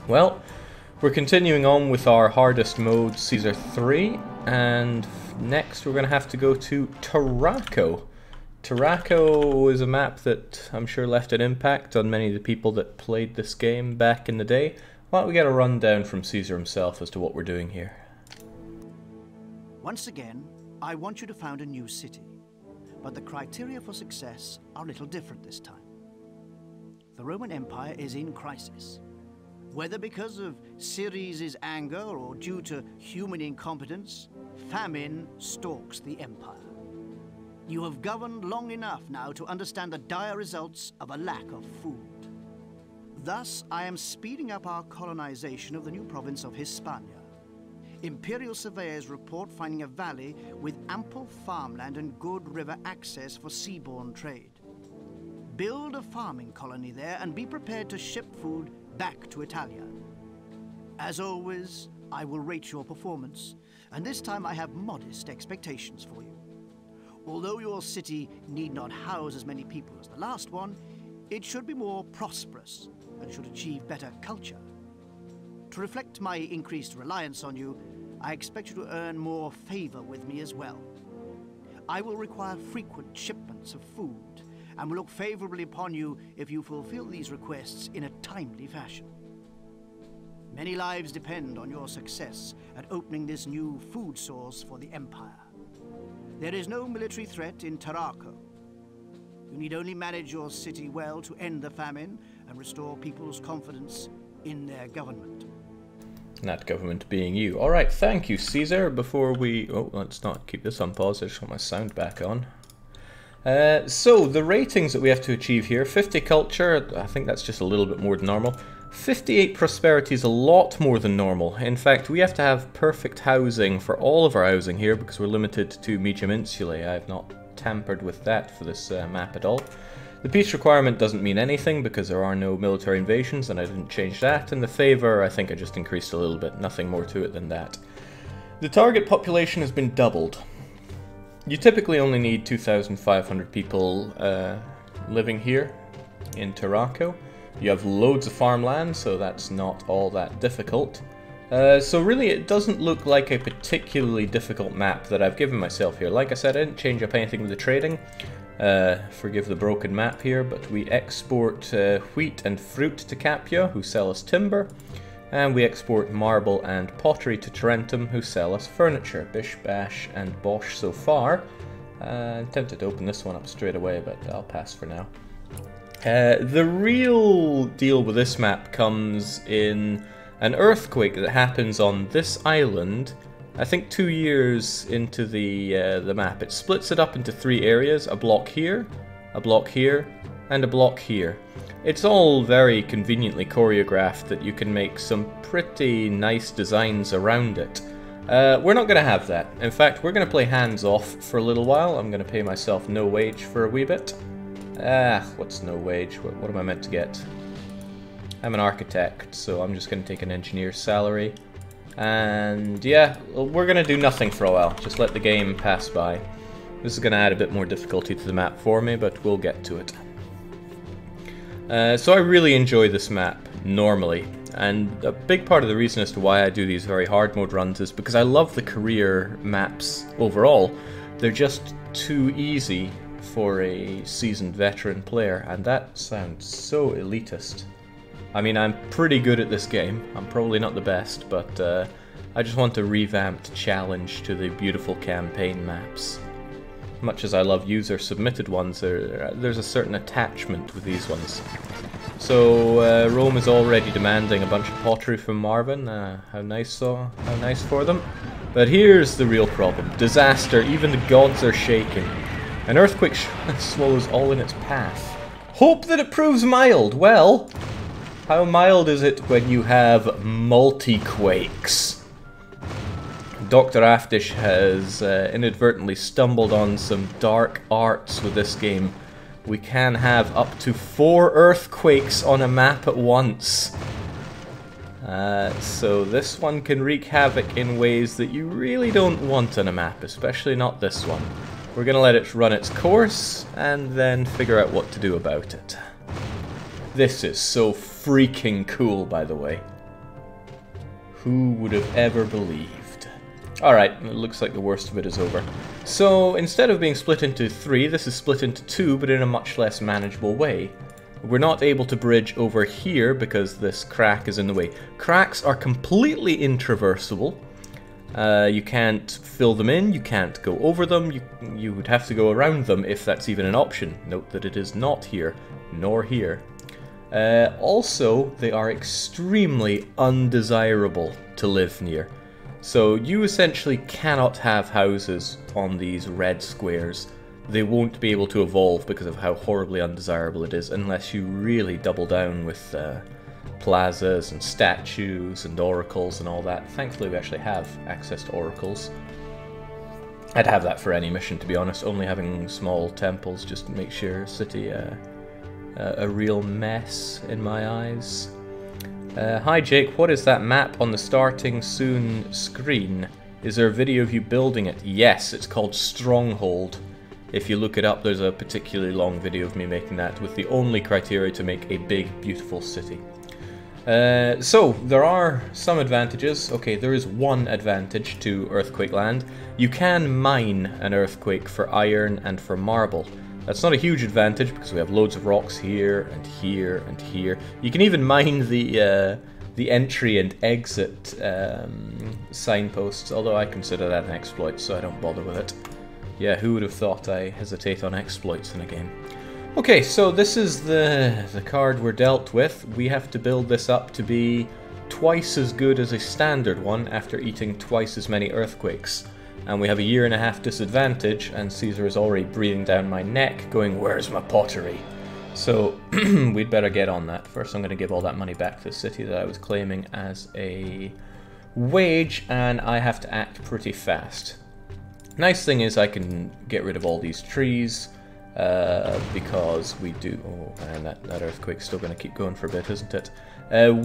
Well, we're continuing on with our hardest mode, Caesar 3, and next we're going to have to go to Tarraco. Tarraco is a map that I'm sure left an impact on many of the people that played this game back in the day. Why don't we get a rundown from Caesar himself as to what we're doing here. Once again, I want you to found a new city, but the criteria for success are a little different this time. The Roman Empire is in crisis. Whether because of Ceres' anger or due to human incompetence, famine stalks the empire. You have governed long enough now to understand the dire results of a lack of food. Thus, I am speeding up our colonization of the new province of Hispania. Imperial surveyors report finding a valley with ample farmland and good river access for seaborne trade. Build a farming colony there and be prepared to ship food back to Italia. As always, I will rate your performance, and this time I have modest expectations for you. Although your city need not house as many people as the last one, it should be more prosperous and should achieve better culture. To reflect my increased reliance on you, I expect you to earn more favor with me as well. I will require frequent shipments of food, and will look favorably upon you if you fulfill these requests in a timely fashion. Many lives depend on your success at opening this new food source for the Empire. There is no military threat in Tarraco. You need only manage your city well to end the famine and restore people's confidence in their government. That government being you. Alright, thank you, Caesar. Before we... Oh, let's not keep this on pause. I just want my sound back on. So, the ratings that we have to achieve here, 50 culture, I think that's just a little bit more than normal. 58 prosperity is a lot more than normal. In fact, we have to have perfect housing for all of our housing here because we're limited to medium insulae. I have not tampered with that for this map at all. The peace requirement doesn't mean anything because there are no military invasions and I didn't change that. And the favor, I think I just increased a little bit, nothing more to it than that. The target population has been doubled. You typically only need 2,500 people living here in Tarraco. You have loads of farmland, so that's not all that difficult. So really it doesn't look like a particularly difficult map that I've given myself here. Like I said, I didn't change up anything with the trading. Forgive the broken map here, but we export wheat and fruit to Capua, who sell us timber. And we export marble and pottery to Tarentum, who sell us furniture. Bish, bash, and bosh so far. I'm tempted to open this one up straight away, but I'll pass for now. The real deal with this map comes in an earthquake that happens on this island, I think 2 years into the map. It splits it up into 3 areas, a block here, and a block here. It's all very conveniently choreographed that you can make some pretty nice designs around it. We're not going to have that. In fact, we're going to play hands off for a little while. I'm going to pay myself no wage for a wee bit. What's no wage? What am I meant to get? I'm an architect, so I'm just going to take an engineer's salary. And yeah, we're going to do nothing for a while. Just let the game pass by. This is going to add a bit more difficulty to the map for me, but we'll get to it. So I really enjoy this map, normally, and a big part of the reason as to why I do these very hard mode runs is because I love the career maps overall. They're just too easy for a seasoned veteran player, and that sounds so elitist. I mean, I'm pretty good at this game. I'm probably not the best, but I just want a revamped challenge to the beautiful campaign maps. Much as I love user-submitted ones, there's a certain attachment with these ones. So Rome is already demanding a bunch of pottery from Marvin. How nice for them. But here's the real problem: disaster. Even the gods are shaking. An earthquake swallows all in its path. Hope that it proves mild. Well, how mild is it when you have multi-quakes? Dr. Aftish has inadvertently stumbled on some dark arts with this game. We can have up to 4 earthquakes on a map at once. So this one can wreak havoc in ways that you really don't want on a map, especially not this one. We're going to let it run its course, and then figure out what to do about it. This is so freaking cool, by the way. Who would have ever believed? Alright, it looks like the worst of it is over. So, instead of being split into 3, this is split into 2, but in a much less manageable way. We're not able to bridge over here because this crack is in the way. Cracks are completely intraversable. You can't fill them in, you can't go over them, you would have to go around them if that's even an option. Note that it is not here, nor here. Also, they are extremely undesirable to live near. So you essentially cannot have houses on these red squares. They won't be able to evolve because of how horribly undesirable it is unless you really double down with plazas and statues and oracles and all that. Thankfully we actually have access to oracles. I'd have that for any mission, to be honest. Only having small temples just makes your city a real mess in my eyes. Hi Jake, what is that map on the starting soon screen? Is there a video of you building it? Yes, it's called Stronghold. If you look it up, there's a particularly long video of me making that with the only criteria to make a big, beautiful city. So, there are some advantages. Okay, there is one advantage to Earthquake Land. You can mine an earthquake for iron and for marble. That's not a huge advantage because we have loads of rocks here and here and here. You can even mine the entry and exit signposts, although I consider that an exploit, so I don't bother with it. Yeah, who would have thought I hesitate on exploits in a game? Okay, so this is the card we're dealt with. We have to build this up to be twice as good as a standard one after eating twice as many earthquakes. And we have a 1.5 year disadvantage, and Caesar is already breathing down my neck, going, "Where's my pottery?" So, we'd better get on that. First I'm going to give all that money back to the city that I was claiming as a wage, and I have to act pretty fast. Nice thing is I can get rid of all these trees, because we do... Oh man, that earthquake's still going to keep going for a bit, isn't it?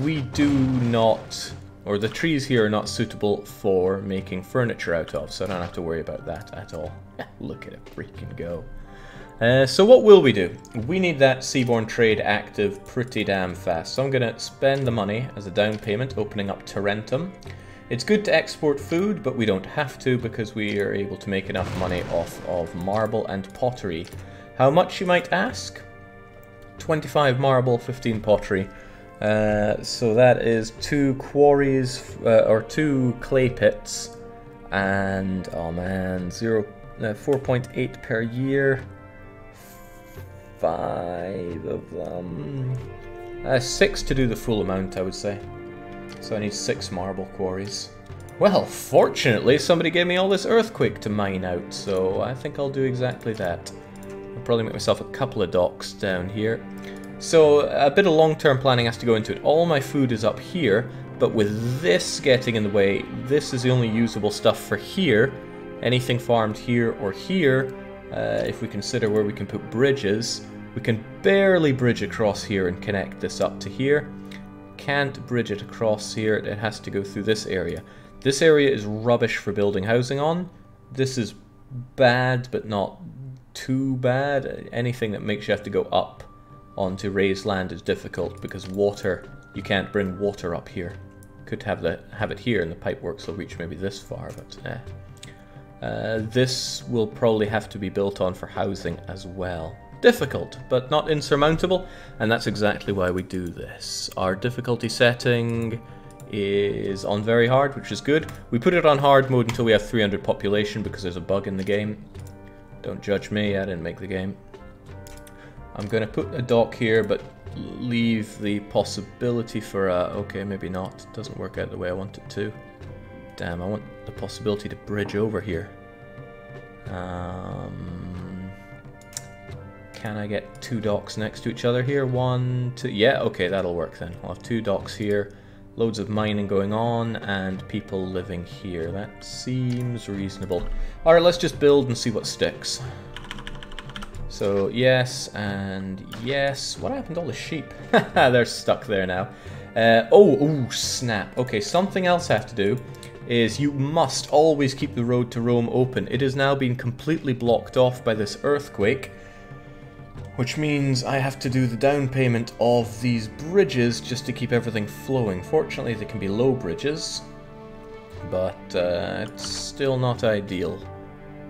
We do not... Or the trees here are not suitable for making furniture out of, so I don't have to worry about that at all. Look at it freaking go. So what will we do? We need that seaborne trade active pretty damn fast, so I'm going to spend the money as a down payment opening up Tarentum. It's good to export food, but we don't have to because we are able to make enough money off of marble and pottery. How much, you might ask? 25 marble, 15 pottery. So that is 2 quarries, or 2 clay pits, and, oh man, 4.8 per year, 5 of them, 6 to do the full amount, I would say. So I need 6 marble quarries. Well, fortunately, somebody gave me all this earthquake to mine out, so I think I'll do exactly that. I'll probably make myself a couple of docks down here. So a bit of long-term planning has to go into it. All my food is up here, but with this getting in the way, this is the only usable stuff for here. Anything farmed here or here, if we consider where we can put bridges, we can barely bridge across here and connect this up to here. Can't bridge it across here, it has to go through this area. This area is rubbish for building housing on. This is bad, but not too bad. Anything that makes you have to go up onto raised land is difficult because water, you can't bring water up here. Could have it here and the pipeworks will reach maybe this far, but this will probably have to be built on for housing as well. Difficult, but not insurmountable, and that's exactly why we do this. Our difficulty setting is on very hard, which is good. We put it on hard mode until we have 300 population because there's a bug in the game. Don't judge me, I didn't make the game. I'm going to put a dock here, but leave the possibility for a... Okay, maybe not. It doesn't work out the way I want it to. Damn, I want the possibility to bridge over here. Can I get 2 docks next to each other here? 1, 2... Yeah, okay, that'll work then. I'll have 2 docks here, loads of mining going on, and people living here. That seems reasonable. Alright, let's just build and see what sticks. So, yes, and yes. What happened to all the sheep? They're stuck there now. Oh, snap. Okay, something else I have to do is you must always keep the road to Rome open. It has now been completely blocked off by this earthquake. Which means I have to do the down payment of these bridges just to keep everything flowing. Fortunately, they can be low bridges, but it's still not ideal.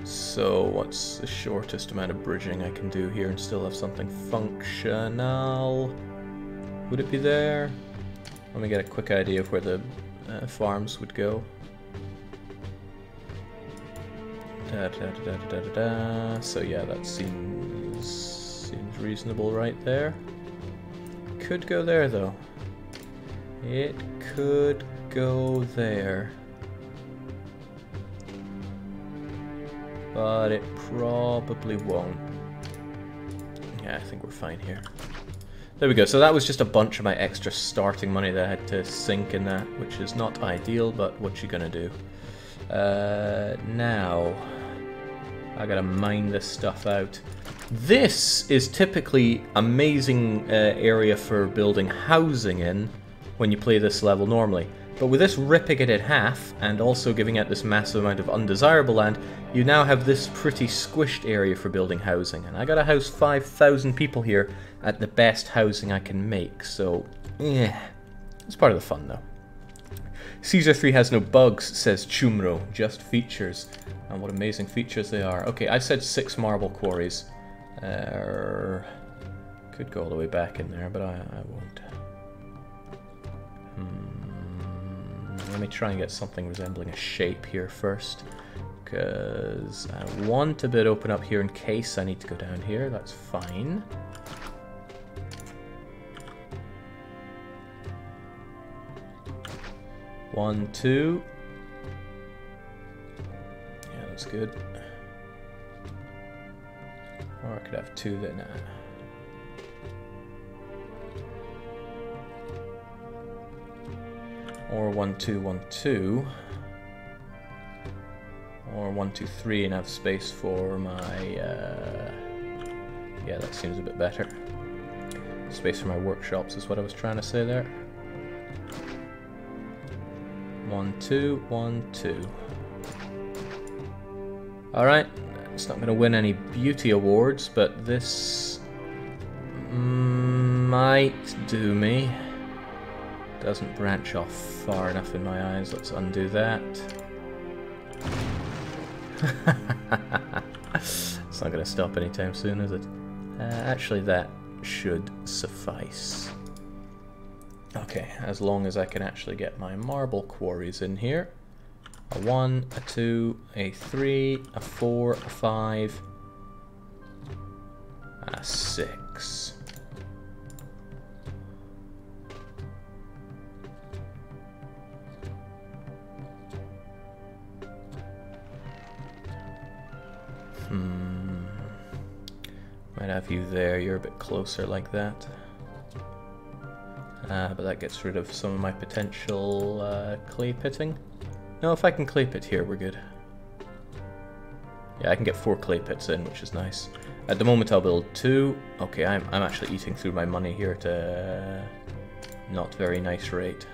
So what's the shortest amount of bridging I can do here and still have something functional? Would it be there? Let me get a quick idea of where the farms would go. So yeah, that seems reasonable right there. Could go there though. It could go there. But it probably won't. Yeah, I think we're fine here. There we go. So that was just a bunch of my extra starting money that I had to sink in that, which is not ideal, but what you gonna do? Now, I gotta mine this stuff out. This is typically amazing area for building housing in when you play this level normally. But with this ripping it in half, and also giving it this massive amount of undesirable land, you now have this pretty squished area for building housing. And I gotta house 5,000 people here at the best housing I can make, so yeah, it's part of the fun though. Caesar 3 has no bugs, says Chumro, just features. And what amazing features they are. Okay, I said 6 marble quarries. Could go all the way back in there, but I won't. Let me try and get something resembling a shape here first, because I want a bit open up here in case I need to go down here. That's fine. One, two. Yeah, that's good. Or I could have 2 then. Or 1, 2, 1, 2. Or 1, 2, 3 and have space for my... yeah, that seems a bit better. Space for my workshops is what I was trying to say there. 1, 2, 1, 2. Alright, it's not going to win any beauty awards, but this might do me. Doesn't branch off far enough in my eyes. Let's undo that. It's not going to stop anytime soon, is it? Actually, that should suffice. Okay, as long as I can actually get my marble quarries in here. A 1, a 2, a 3, a 4, a 5, a 6. Might have you there, you're a bit closer like that. But that gets rid of some of my potential clay pitting. No, if I can clay pit here, we're good. Yeah, I can get 4 clay pits in, which is nice. At the moment I'll build 2. Okay, I'm actually eating through my money here at a not very nice rate.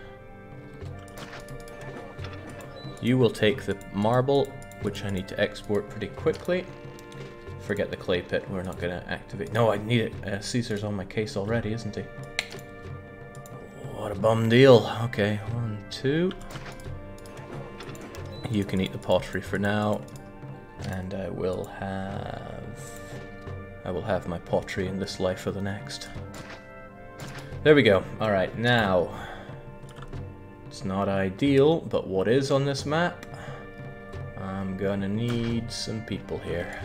You will take the marble, which I need to export pretty quickly. Forget the clay pit, we're not going to activate. No, I need it. Caesar's on my case already, isn't he? What a bum deal. Okay, 1, 2. You can eat the pottery for now, and I will have my pottery in this life or the next. There we go. All right, now it's not ideal, but what is on this map? I'm gonna need some people here.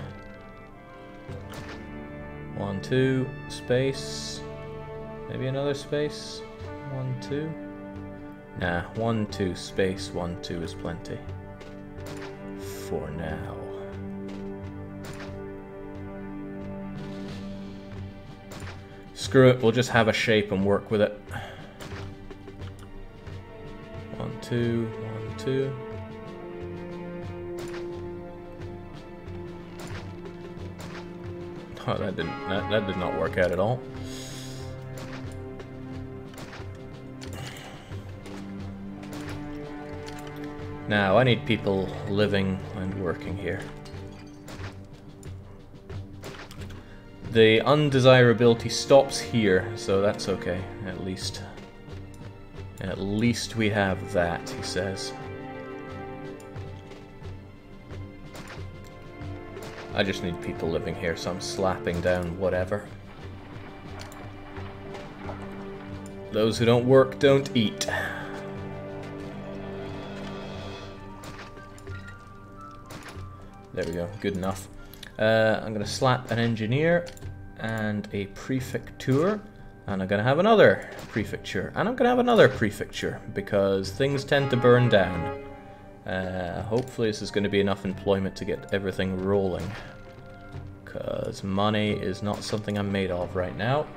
1, 2, space. Maybe another space. 1, 2. Nah, 1, 2, space. 1, 2 is plenty. For now. Screw it, we'll just have a shape and work with it. 1, 2, 1, 2. Oh, that did not work out at all. Now, I need people living and working here. The undesirability stops here, so that's okay, at least. At least we have that, he says. I just need people living here, so I'm slapping down whatever. Those who don't work don't eat. There we go, good enough. I'm going to slap an engineer and a prefecture, and I'm going to have another prefecture, and I'm going to have another prefecture, because things tend to burn down. Hopefully this is going to be enough employment to get everything rolling, because money is not something I'm made of right now.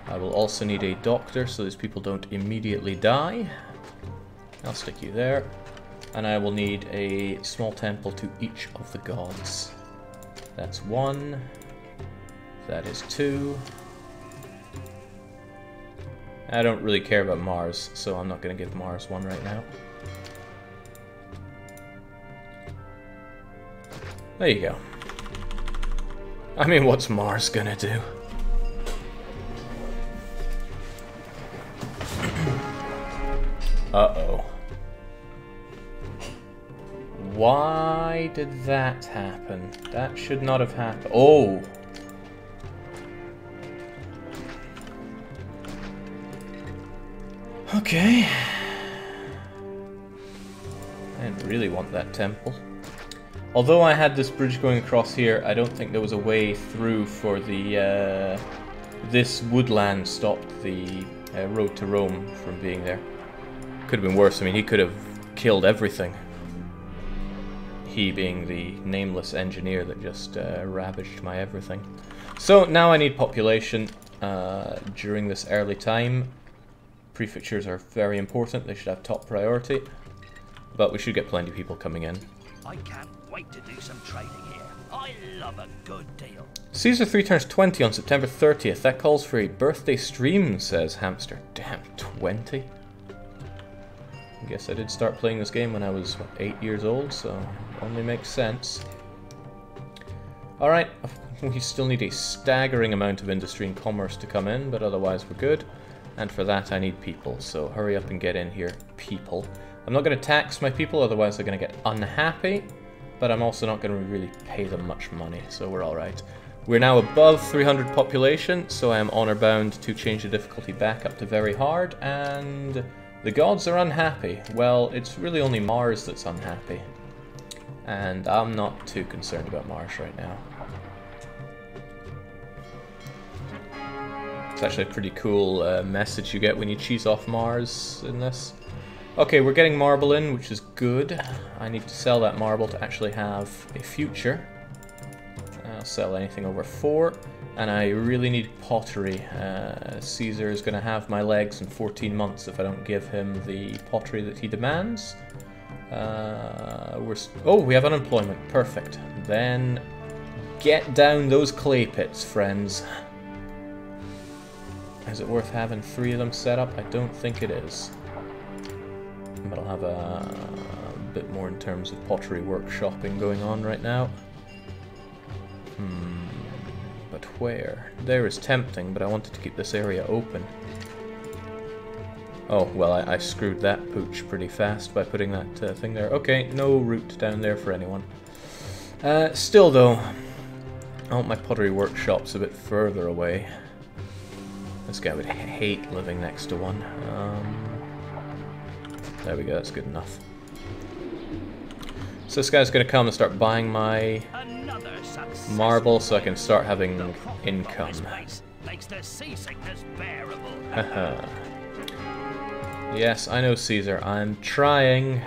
I will also need a doctor so these people don't immediately die. I'll stick you there. And I will need a small temple to each of the gods. That's 1. That is 2. I don't really care about Mars, so I'm not going to give Mars one right now. There you go. I mean, what's Mars gonna do? Uh-oh. Why did that happen? That should not have happened. Oh! Okay. I didn't really want that temple. Although I had this bridge going across here, I don't think there was a way through for the... this woodland stopped the road to Rome from being there. Could have been worse. I mean, he could have killed everything. He being the nameless engineer that just ravaged my everything. So now I need population during this early time. Prefectures are very important. They should have top priority. But we should get plenty of people coming in. I can't wait to do some trading here. I love a good deal. Caesar 3 turns 20 on September 30th. That calls for a birthday stream, says Hamster. Damn, 20? I guess I did start playing this game when I was, what, 8 years old, so only makes sense. Alright, we still need a staggering amount of industry and commerce to come in, but otherwise we're good. And for that I need people, so hurry up and get in here, people. I'm not going to tax my people, otherwise they're going to get unhappy, but I'm also not going to really pay them much money, so we're alright. We're now above 300 population, so I am honor bound to change the difficulty back up to very hard, and the gods are unhappy. Well, it's really only Mars that's unhappy, and I'm not too concerned about Mars right now. It's actually a pretty cool message you get when you cheese off Mars in this. Okay, we're getting marble in, which is good. I need to sell that marble to actually have a future. I'll sell anything over 4. And I really need pottery. Caesar is going to have my legs in 14 months if I don't give him the pottery that he demands. Oh, we have unemployment. Perfect. Then get down those clay pits, friends. Is it worth having 3 of them set up? I don't think it is. But I'll have a bit more in terms of pottery workshopping going on right now. But where? There is tempting, but I wanted to keep this area open. Oh, well, I screwed that pooch pretty fast by putting that thing there. Okay, no route down there for anyone. Still, though, I want my pottery workshops a bit further away. This guy would hate living next to one. There we go, that's good enough. So this guy's going to come and start buying my marble so I can start having income. Haha. Yes, I know, Caesar, I'm trying.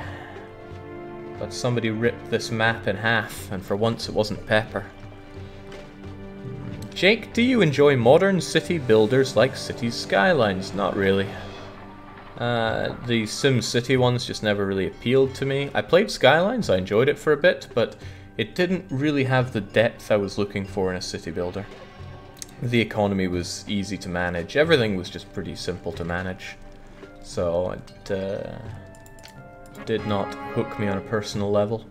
But somebody ripped this map in half, and for once it wasn't Pepper. Jake, do you enjoy modern city builders like Cities Skylines? Not really. The SimCity ones just never really appealed to me. I played Skylines, I enjoyed it for a bit, but it didn't really have the depth I was looking for in a city builder. The economy was easy to manage, everything was just pretty simple to manage. So it did not hook me on a personal level.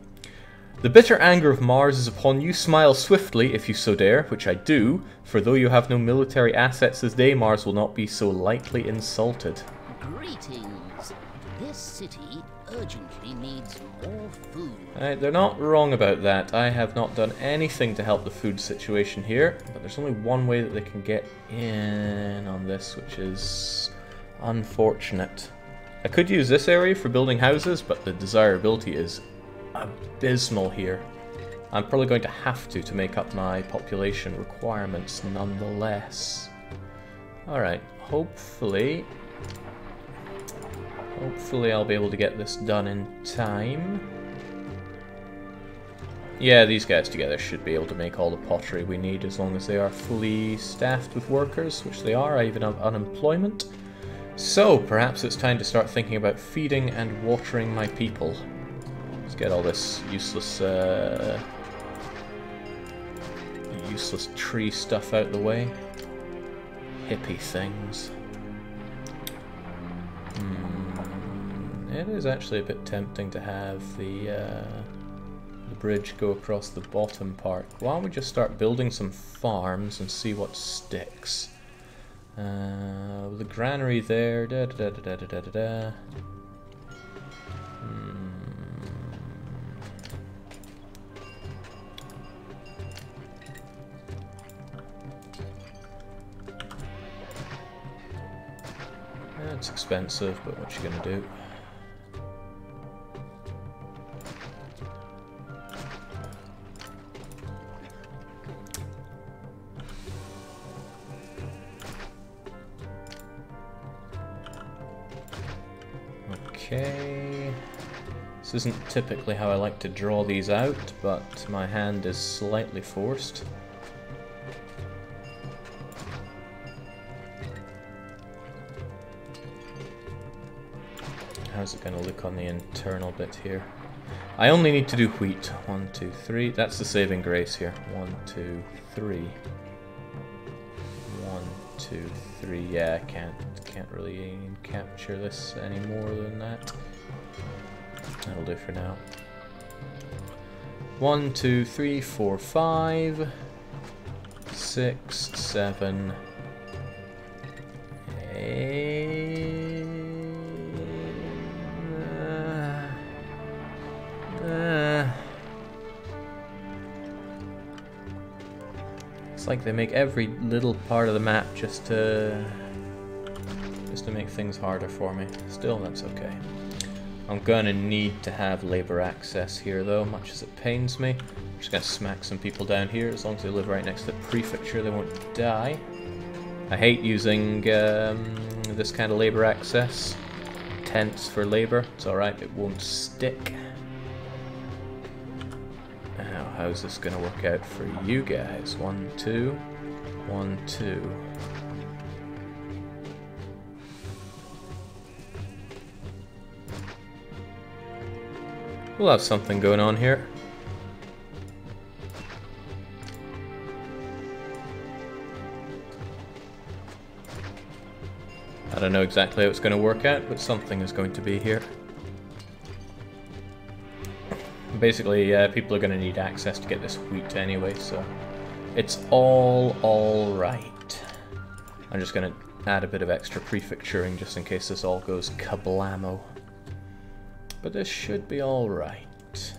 The bitter anger of Mars is upon you. Smile swiftly, if you so dare, which I do, for though you have no military assets this day, Mars will not be so lightly insulted. Greetings. This city urgently needs more food. They're not wrong about that. I have not done anything to help the food situation here, but there's only one way that they can get in on this, which is unfortunate. I could use this area for building houses, but the desirability is abysmal here. I'm probably going to have to make up my population requirements nonetheless. Alright, hopefully I'll be able to get this done in time. Yeah, these guys together should be able to make all the pottery we need as long as they are fully staffed with workers, which they are. I even have unemployment. So, perhaps it's time to start thinking about feeding and watering my people. Let's get all this useless tree stuff out of the way. Hippie things. It is actually a bit tempting to have the bridge go across the bottom part. Why don't we just start building some farms and see what sticks? The granary there. It's expensive, but what you gonna do? Okay, this isn't typically how I like to draw these out, but my hand is slightly forced. How's it going to look on the internal bit here? I only need to do wheat. 1, 2, 3. That's the saving grace here. 1, 2, 3. 1, 2, 3. Yeah, I can't really capture this any more than that. That'll do for now. 1, 2, 3, 4, 5, 6, 7, 8. It's like they make every little part of the map just to make things harder for me. Still, that's okay. I'm gonna need to have labor access here though, much as it pains me. I'm just gonna smack some people down here. As long as they live right next to the prefecture, they won't die. I hate using this kind of labor access. Tents for labor. It's alright, it won't stick. Now, how's this gonna work out for you guys? 1, 2, 1, 2. We'll have something going on here. I don't know exactly how it's going to work out, but something is going to be here. Basically, people are going to need access to get this wheat anyway, so it's all right. I'm just going to add a bit of extra prefecturing just in case this all goes kablamo. But this should be alright.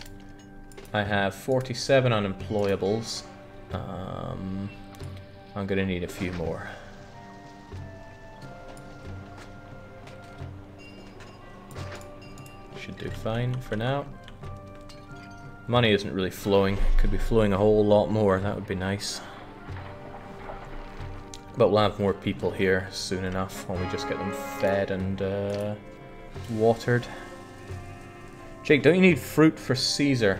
I have 47 unemployables. I'm gonna need a few more. Should do fine for now. Money isn't really flowing. Could be flowing a whole lot more. That would be nice. But we'll have more people here soon enough when we just get them fed and watered. Jake, don't you need fruit for Caesar?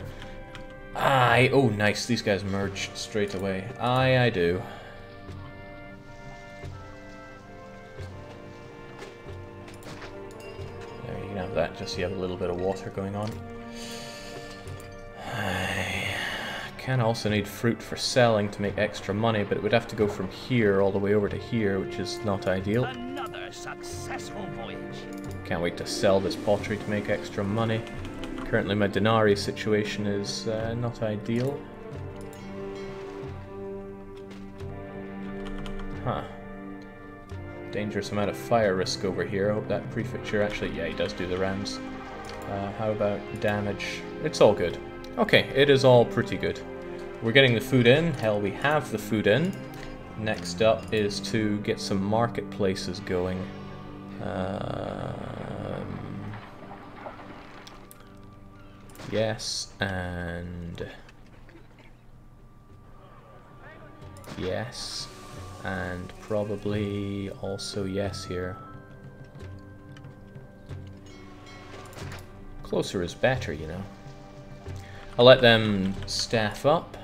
Oh, nice. These guys merged straight away. I do. There, you can have that just so you have a little bit of water going on. I can also need fruit for selling to make extra money, but it would have to go from here all the way over to here, which is not ideal. Another successful voyage. Can't wait to sell this pottery to make extra money. Currently my denarii situation is not ideal. Huh. Dangerous amount of fire risk over here. I hope that prefecture actually... yeah, he does do the rounds. How about damage? It's all good. Okay, it is all pretty good. We're getting the food in. Hell, we have the food in. Next up is to get some marketplaces going. Yes, and... yes, and probably also yes here. Closer is better, you know. I'll let them staff up,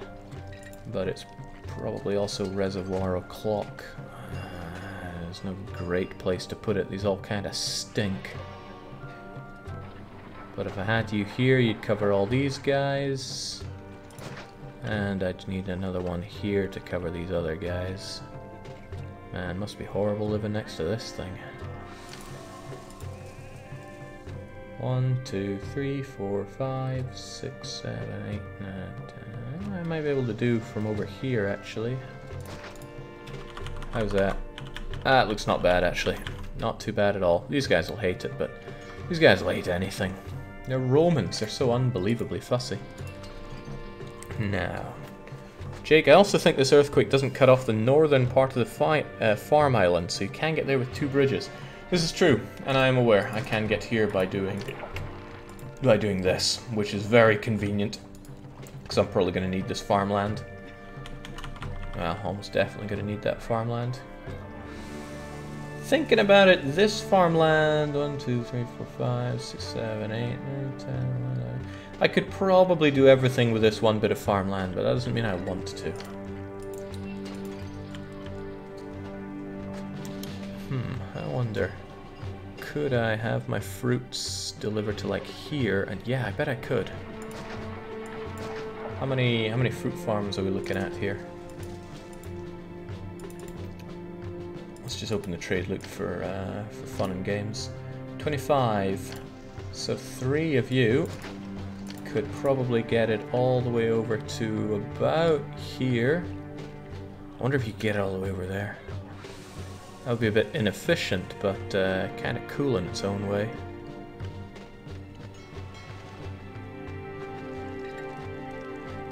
but it's probably also reservoir o'clock. There's no great place to put it. These all kind of stink. But if I had you here, you'd cover all these guys. And I'd need another one here to cover these other guys. Man, must be horrible living next to this thing. 1, 2, 3, 4, 5, 6, 7, 8, 9, 10. I might be able to do from over here, actually. How's that? Ah, it looks not bad, actually. Not too bad at all. These guys will hate it, but these guys will hate anything. They're Romans. They're so unbelievably fussy. Now, Jake, I also think this earthquake doesn't cut off the northern part of the farm island, so you can get there with 2 bridges. This is true, and I am aware I can get here by doing this, which is very convenient, because I'm probably going to need this farmland. Well, almost definitely going to need that farmland. Thinking about it, this farmland, 1, 2, 3, 4, 5, 6, 7, 8, 9, 10, 11. I could probably do everything with this one bit of farmland, but that doesn't mean I want to. I wonder, could I have my fruits delivered to like here? And yeah, I bet I could. How many fruit farms are we looking at here? Let's just open the trade loop for fun and games. 25. So 3 of you could probably get it all the way over to about here. I wonder if you could get it all the way over there. That would be a bit inefficient, but kind of cool in its own way.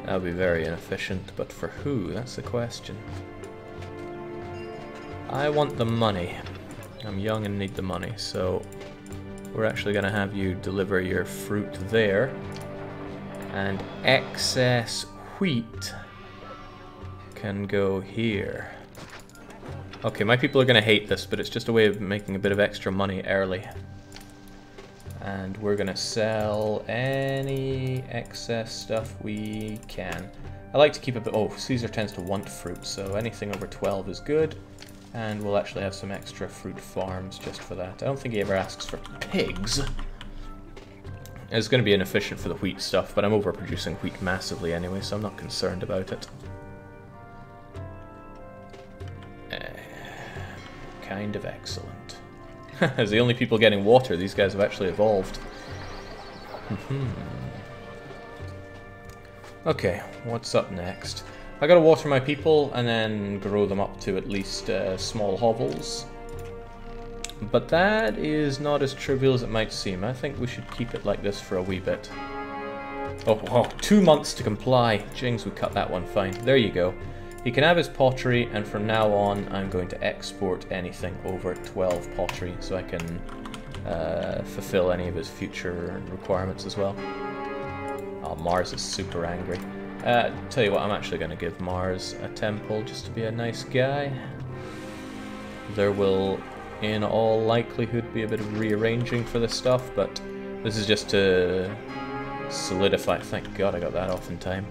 That would be very inefficient, but for who? That's the question. I want the money. I'm young and need the money, so we're actually going to have you deliver your fruit there. And excess wheat can go here. Okay, my people are going to hate this, but it's just a way of making a bit of extra money early. And we're going to sell any excess stuff we can. I like to keep a bit... oh, Caesar tends to want fruit, so anything over 12 is good. And we'll actually have some extra fruit farms just for that. I don't think he ever asks for pigs. It's going to be inefficient for the wheat stuff, but I'm overproducing wheat massively anyway, so I'm not concerned about it. Kind of excellent. As the only people getting water, these guys have actually evolved. Okay, what's up next? I gotta water my people and then grow them up to at least small hovels. But that is not as trivial as it might seem. I think we should keep it like this for a wee bit. Oh, 2 months to comply. Jings would cut that one fine. There you go. He can have his pottery, and from now on I'm going to export anything over 12 pottery so I can fulfill any of his future requirements as well. Oh, Mars is super angry. Tell you what, I'm actually going to give Mars a temple just to be a nice guy. There will, in all likelihood, be a bit of rearranging for this stuff, but this is just to solidify. Thank God I got that off in time.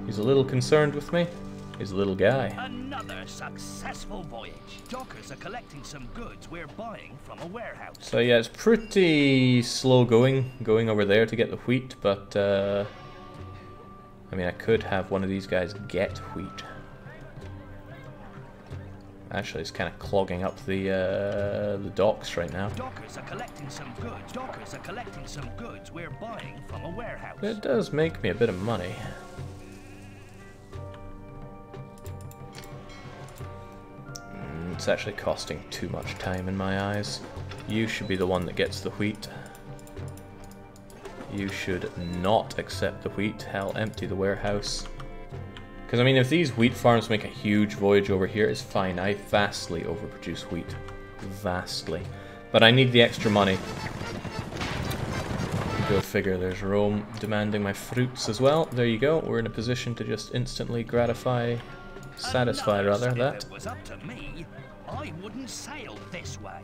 He's a little concerned with me. He's a little guy. Another successful voyage. Dockers are collecting some goods we're buying from a warehouse. So yeah, it's pretty slow going over there to get the wheat, but I mean, I could have one of these guys get wheat. Actually, it's kind of clogging up the docks right now. Dockers are collecting some goods. Dockers are collecting some goods we're buying from a warehouse. It does make me a bit of money. It's actually costing too much time in my eyes. You should be the one that gets the wheat. You should not accept the wheat. Hell, empty the warehouse. Because, I mean, if these wheat farms make a huge voyage over here, it's fine. I vastly overproduce wheat. Vastly. But I need the extra money. Go figure, there's Rome demanding my fruits as well. There you go. We're in a position to just instantly satisfy rather, that. If it was up to me, I wouldn't sail this way.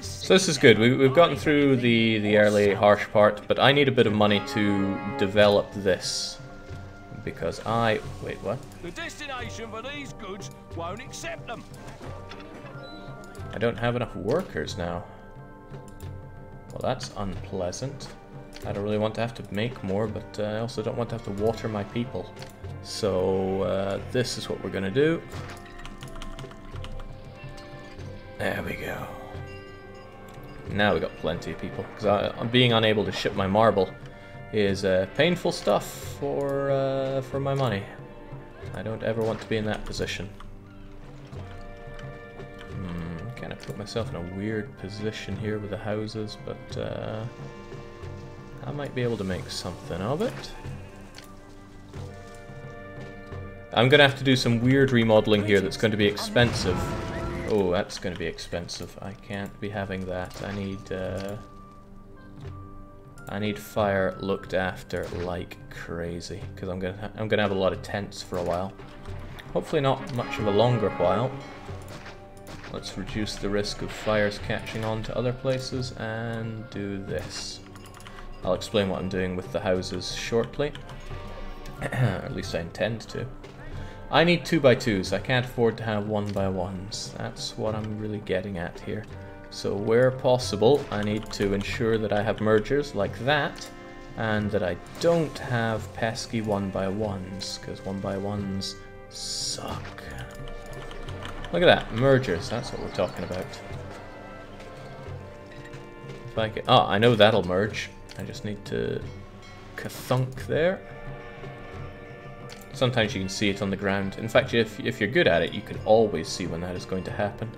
So this is good. We've gotten through the early harsh part, but I need a bit of money to develop this. Because wait, what? The destination for these goods won't accept them. I don't have enough workers now. Well, that's unpleasant. I don't really want to have to make more, but I also don't want to have to water my people. So this is what we're going to do. There we go. Now we got plenty of people. Because being unable to ship my marble is painful stuff for my money. I don't ever want to be in that position. Kind of put myself in a weird position here with the houses, but I might be able to make something of it. I'm going to have to do some weird remodeling here that's going to be expensive. Oh, that's going to be expensive. I can't be having that. I need fire looked after like crazy, because I'm gonna have a lot of tents for a while. Hopefully not much of a longer while. Let's reduce the risk of fires catching on to other places and do this. I'll explain what I'm doing with the houses shortly. At least I intend to. I need 2x2s. I can't afford to have 1x1s. That's what I'm really getting at here. So where possible, I need to ensure that I have mergers like that, and that I don't have pesky 1x1s, because 1x1s suck. Look at that, mergers, that's what we're talking about. If I can, I know that'll merge. I just need to ka-thunk there. Sometimes you can see it on the ground. In fact, if you're good at it, you can always see when that is going to happen.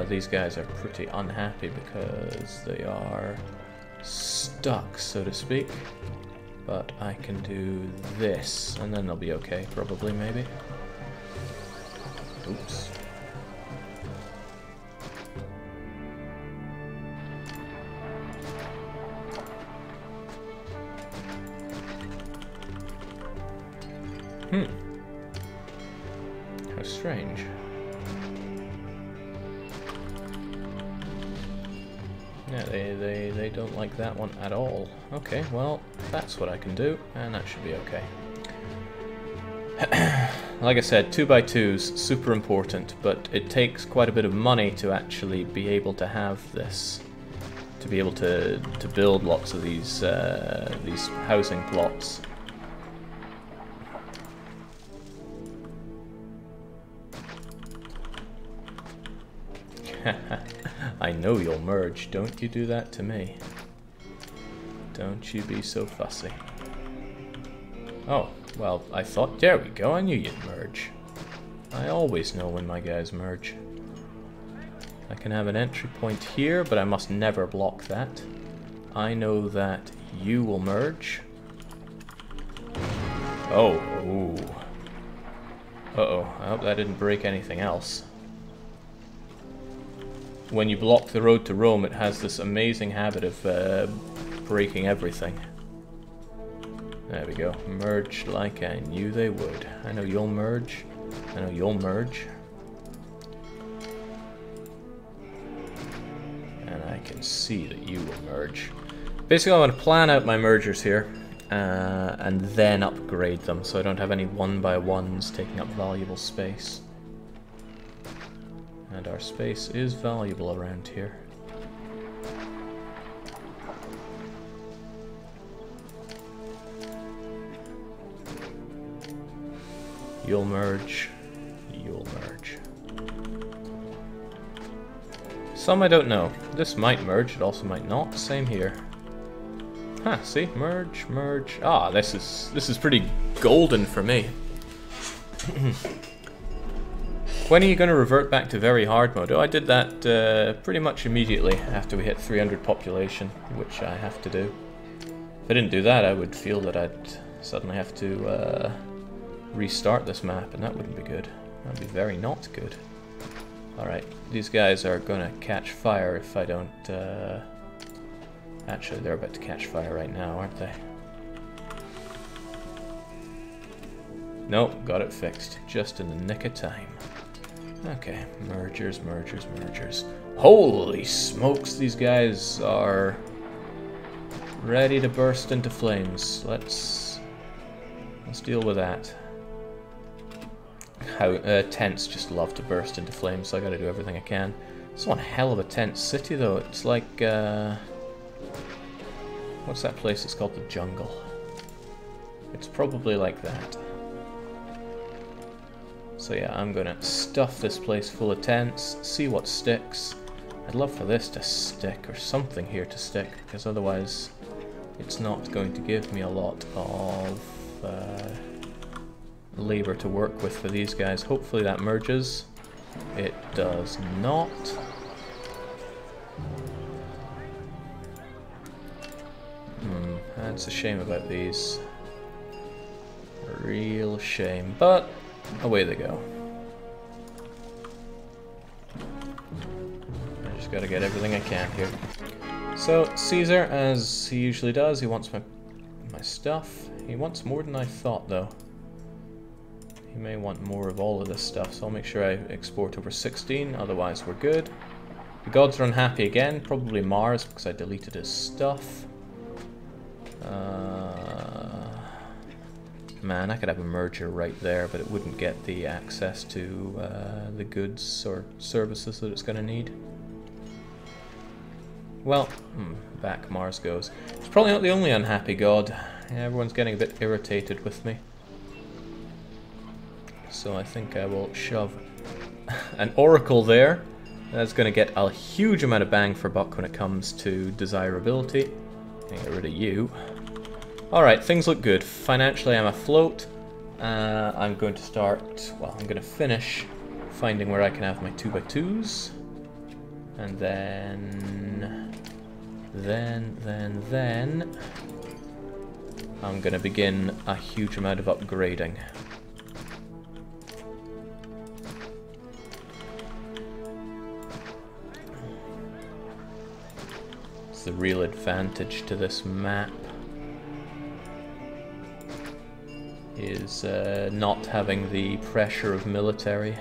These guys are pretty unhappy because they are stuck, so to speak. But I can do this, and then they'll be okay, probably, maybe. Oops. How strange. Yeah, they don't like that one at all. Okay, well, that's what I can do, and that should be okay. Like I said, 2x2s, super important, but it takes quite a bit of money to actually be able to have this. To be able to build lots of these housing plots. I know you'll merge, don't you do that to me. Don't you be so fussy. Oh, well, I thought, there we go, I knew you'd merge. I always know when my guys merge. I can have an entry point here, but I must never block that. I know that you will merge. Oh, ooh. Uh-oh, I hope that didn't break anything else. When you block the road to Rome, it has this amazing habit of breaking everything. There we go. Merge like I knew they would. I know you'll merge. I know you'll merge. And I can see that you will merge. Basically, I want to plan out my mergers here, and then upgrade them, so I don't have any 1x1s taking up valuable space. And our space is valuable around here. You'll merge. You'll merge. Some I don't know. This might merge, it also might not. Same here. Huh, see? Merge, merge. Ah, this is pretty golden for me. When are you going to revert back to very hard mode? Oh, I did that pretty much immediately after we hit 300 population, which I have to do. If I didn't do that, I would feel that I'd suddenly have to restart this map, and that wouldn't be good. That'd be very not good. Alright, these guys are going to catch fire if I don't... Actually, they're about to catch fire right now, aren't they? Nope, got it fixed. Just in the nick of time. Okay, mergers, mergers, mergers. Holy smokes, these guys are ready to burst into flames. Let's deal with that. How tents just love to burst into flames, so I gotta do everything I can. It's one hell of a tent city, though. It's like what's that place? It's called the Jungle. It's probably like that. So yeah, I'm gonna stuff this place full of tents, see what sticks. I'd love for this to stick, or something here to stick, because otherwise it's not going to give me a lot of labor to work with for these guys. Hopefully that merges. It does not. That's a shame about these. A real shame, but away they go. I just gotta get everything I can here. So Caesar, as he usually does, he wants my stuff. He wants more than I thought, though. He may want more of all of this stuff, so I'll make sure I export over 16, otherwise we're good. The gods are unhappy again, probably Mars, because I deleted his stuff. Man, I could have a merger right there, but it wouldn't get the access to the goods or services that it's going to need. Well, back Mars goes. It's probably not the only unhappy god. Everyone's getting a bit irritated with me. So I think I will shove an oracle there. That's going to get a huge amount of bang for buck when it comes to desirability. Get rid of you. Alright, things look good. Financially I'm afloat. I'm going to start, well, I'm going to finish finding where I can have my 2x2s. And then I'm going to begin a huge amount of upgrading. It's the real advantage to this map. Is not having the pressure of military.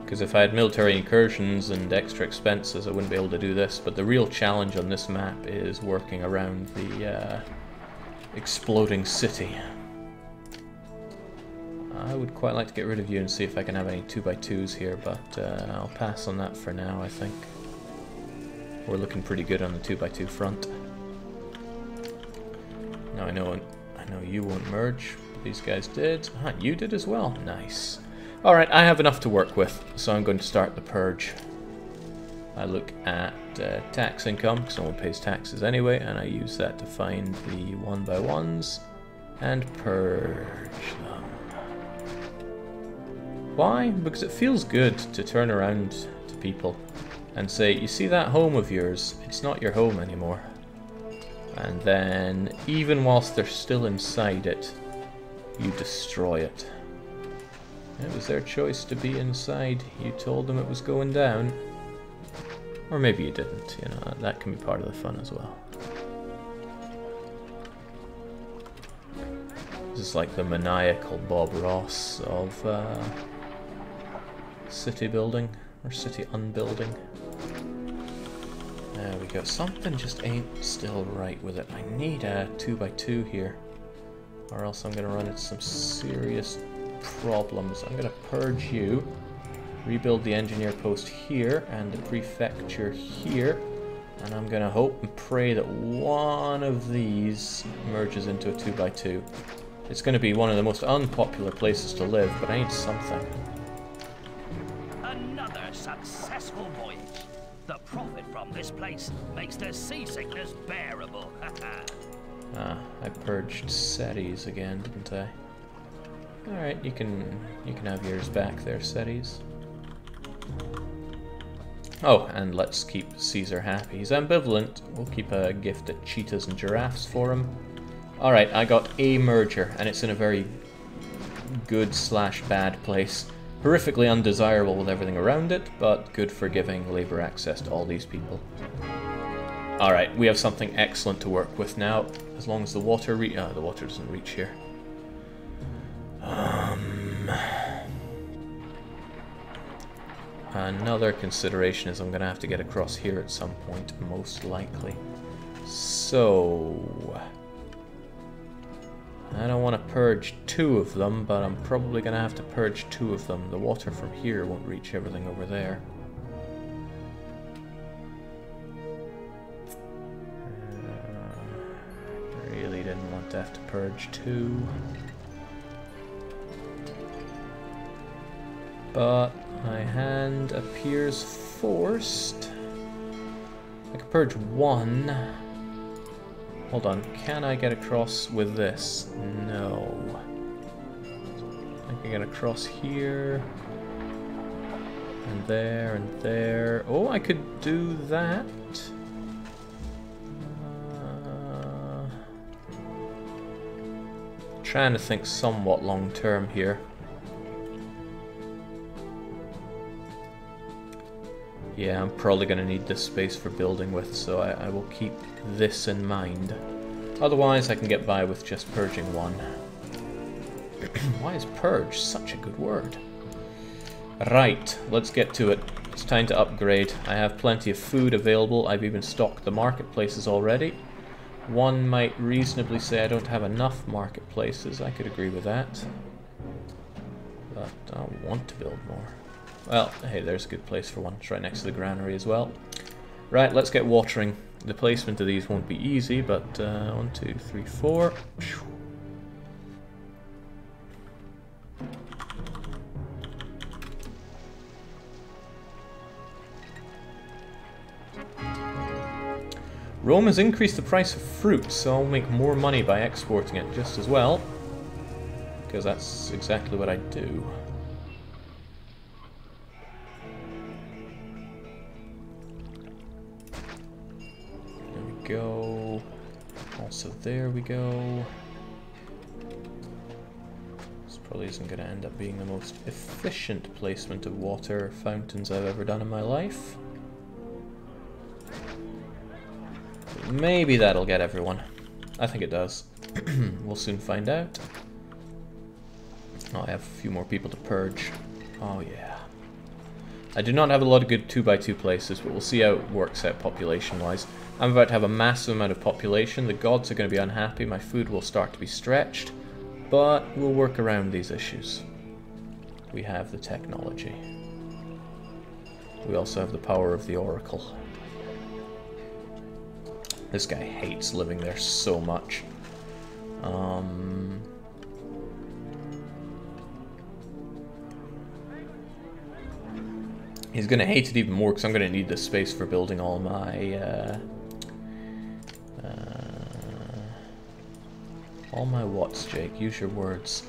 Because if I had military incursions and extra expenses, I wouldn't be able to do this. But the real challenge on this map is working around the exploding city. I would quite like to get rid of you and see if I can have any 2x2s here, but I'll pass on that for now, I think. We're looking pretty good on the 2x2 front. Now I know you won't merge, but these guys did. Ah, you did as well. Nice. Alright, I have enough to work with, so I'm going to start the purge. I look at tax income, because no one pays taxes anyway, and I use that to find the 1x1s and purge them. Why? Because it feels good to turn around to people and say, you see that home of yours? It's not your home anymore. And then, even whilst they're still inside it, you destroy it. It was their choice to be inside. You told them it was going down. Or maybe you didn't, you know, that can be part of the fun as well. This is like the maniacal Bob Ross of city building, or city unbuilding. There we go. Something just ain't still right with it. I need a 2x2 here, or else I'm going to run into some serious problems. I'm going to purge you, rebuild the engineer post here, and the prefecture here, and I'm going to hope and pray that one of these merges into a 2x2. It's going to be one of the most unpopular places to live, but I need something. Another successful voyage. The profit from this place makes the seasickness bearable. Ah, I purged Ceres again, didn't I? Alright, you can have yours back there, Ceres. Oh, and let's keep Caesar happy. He's ambivalent. We'll keep a gift of cheetahs and giraffes for him. Alright, I got a merger, and it's in a very good/bad place. Horrifically undesirable with everything around it, but good for giving labor access to all these people. Alright, we have something excellent to work with now, as long as the water the water doesn't reach here. Another consideration is I'm going to have to get across here at some point, most likely. So... I don't want to purge 2 of them, but I'm probably going to have to purge 2 of them. The water from here won't reach everything over there. Really didn't want to have to purge 2. But my hand appears forced. I could purge 1. Hold on, can I get across with this? No. I can get across here. And there, and there. Oh, I could do that. Trying to think somewhat long term here. Yeah, I'm probably going to need this space for building with, so I will keep this in mind. Otherwise, I can get by with just purging 1. Why is purge such a good word? Right, let's get to it. It's time to upgrade. I have plenty of food available. I've even stocked the marketplaces already. One might reasonably say I don't have enough marketplaces. I could agree with that. But I want to build more. Well, hey, there's a good place for one. It's right next to the granary as well. Right, let's get watering. The placement of these won't be easy, but 1, 2, 3, 4. Rome has increased the price of fruit, so I'll make more money by exporting it just as well. Because that's exactly what I do. Go. Also there we go. This probably isn't going to end up being the most efficient placement of water fountains I've ever done in my life. But maybe that'll get everyone. I think it does. We'll soon find out. Oh, I have a few more people to purge. Oh yeah. I do not have a lot of good 2x2 places, but we'll see how it works out population-wise. I'm about to have a massive amount of population. The gods are going to be unhappy. My food will start to be stretched. But we'll work around these issues. We have the technology. We also have the power of the Oracle. This guy hates living there so much. He's going to hate it even more because I'm going to need this space for building all my... all my what's, Jake? Use your words.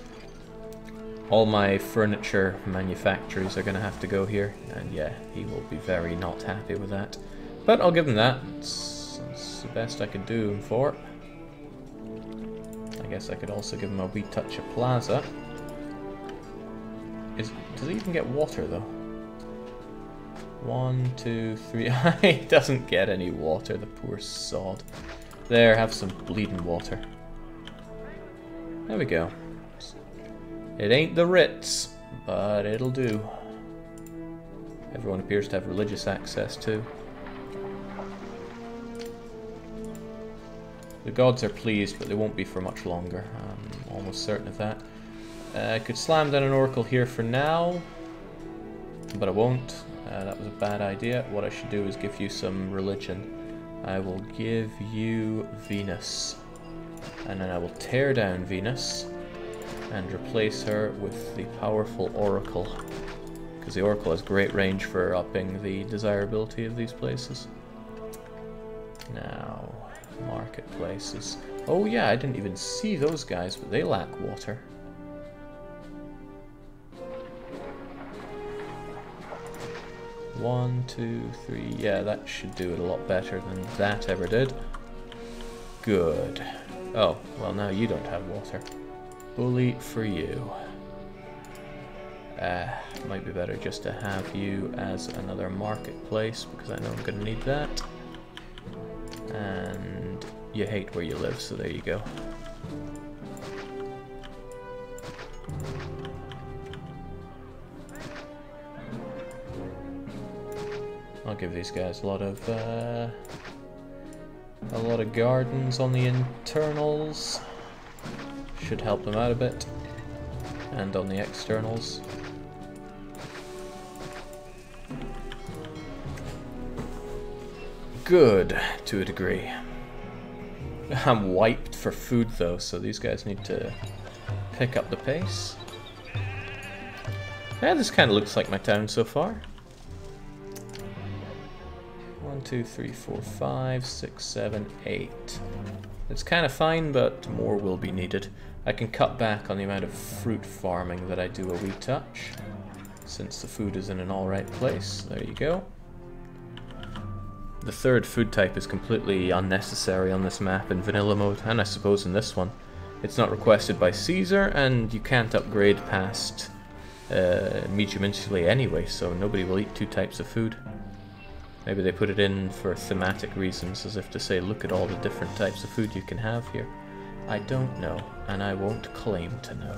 All my furniture manufacturers are going to have to go here. And yeah, he will be very not happy with that. But I'll give him that. It's the best I could do him for. I guess I could also give him a wee touch of plaza. Does he even get water, though? 1, 2, 3... He doesn't get any water, the poor sod. There, have some bleeding water. There we go. It ain't the Ritz, but it'll do. Everyone appears to have religious access too. The gods are pleased, but they won't be for much longer. I'm almost certain of that. I could slam down an oracle here for now, but I won't. That was a bad idea. What I should do is give you some religion. I will give you Venus. And then I will tear down Venus. and replace her with the powerful Oracle, because the Oracle has great range for upping the desirability of these places. Now, marketplaces. Oh yeah, I didn't even see those guys, but they lack water. One, two, three. Yeah, that should do it a lot better than that ever did. Good. Oh, well now you don't have water. Bully for you. Might be better just to have you as another marketplace, because I know I'm going to need that. And you hate where you live, so there you go. I'll give these guys a lot of gardens on the internals. Should help them out a bit. And on the externals. Good, to a degree. I'm wiped for food though, so these guys need to pick up the pace. Yeah, this kind of looks like my town so far. 1, 2, 3, 4, 5, 6, 7, 8. It's kind of fine, but more will be needed. I can cut back on the amount of fruit farming that I do a wee touch, since the food is in an alright place. There you go. The third food type is completely unnecessary on this map in vanilla mode, and I suppose in this one. It's not requested by Caesar, and you can't upgrade past medium instantly anyway, so nobody will eat 2 types of food. Maybe they put it in for thematic reasons, as if to say, look at all the different types of food you can have here. I don't know, and I won't claim to know.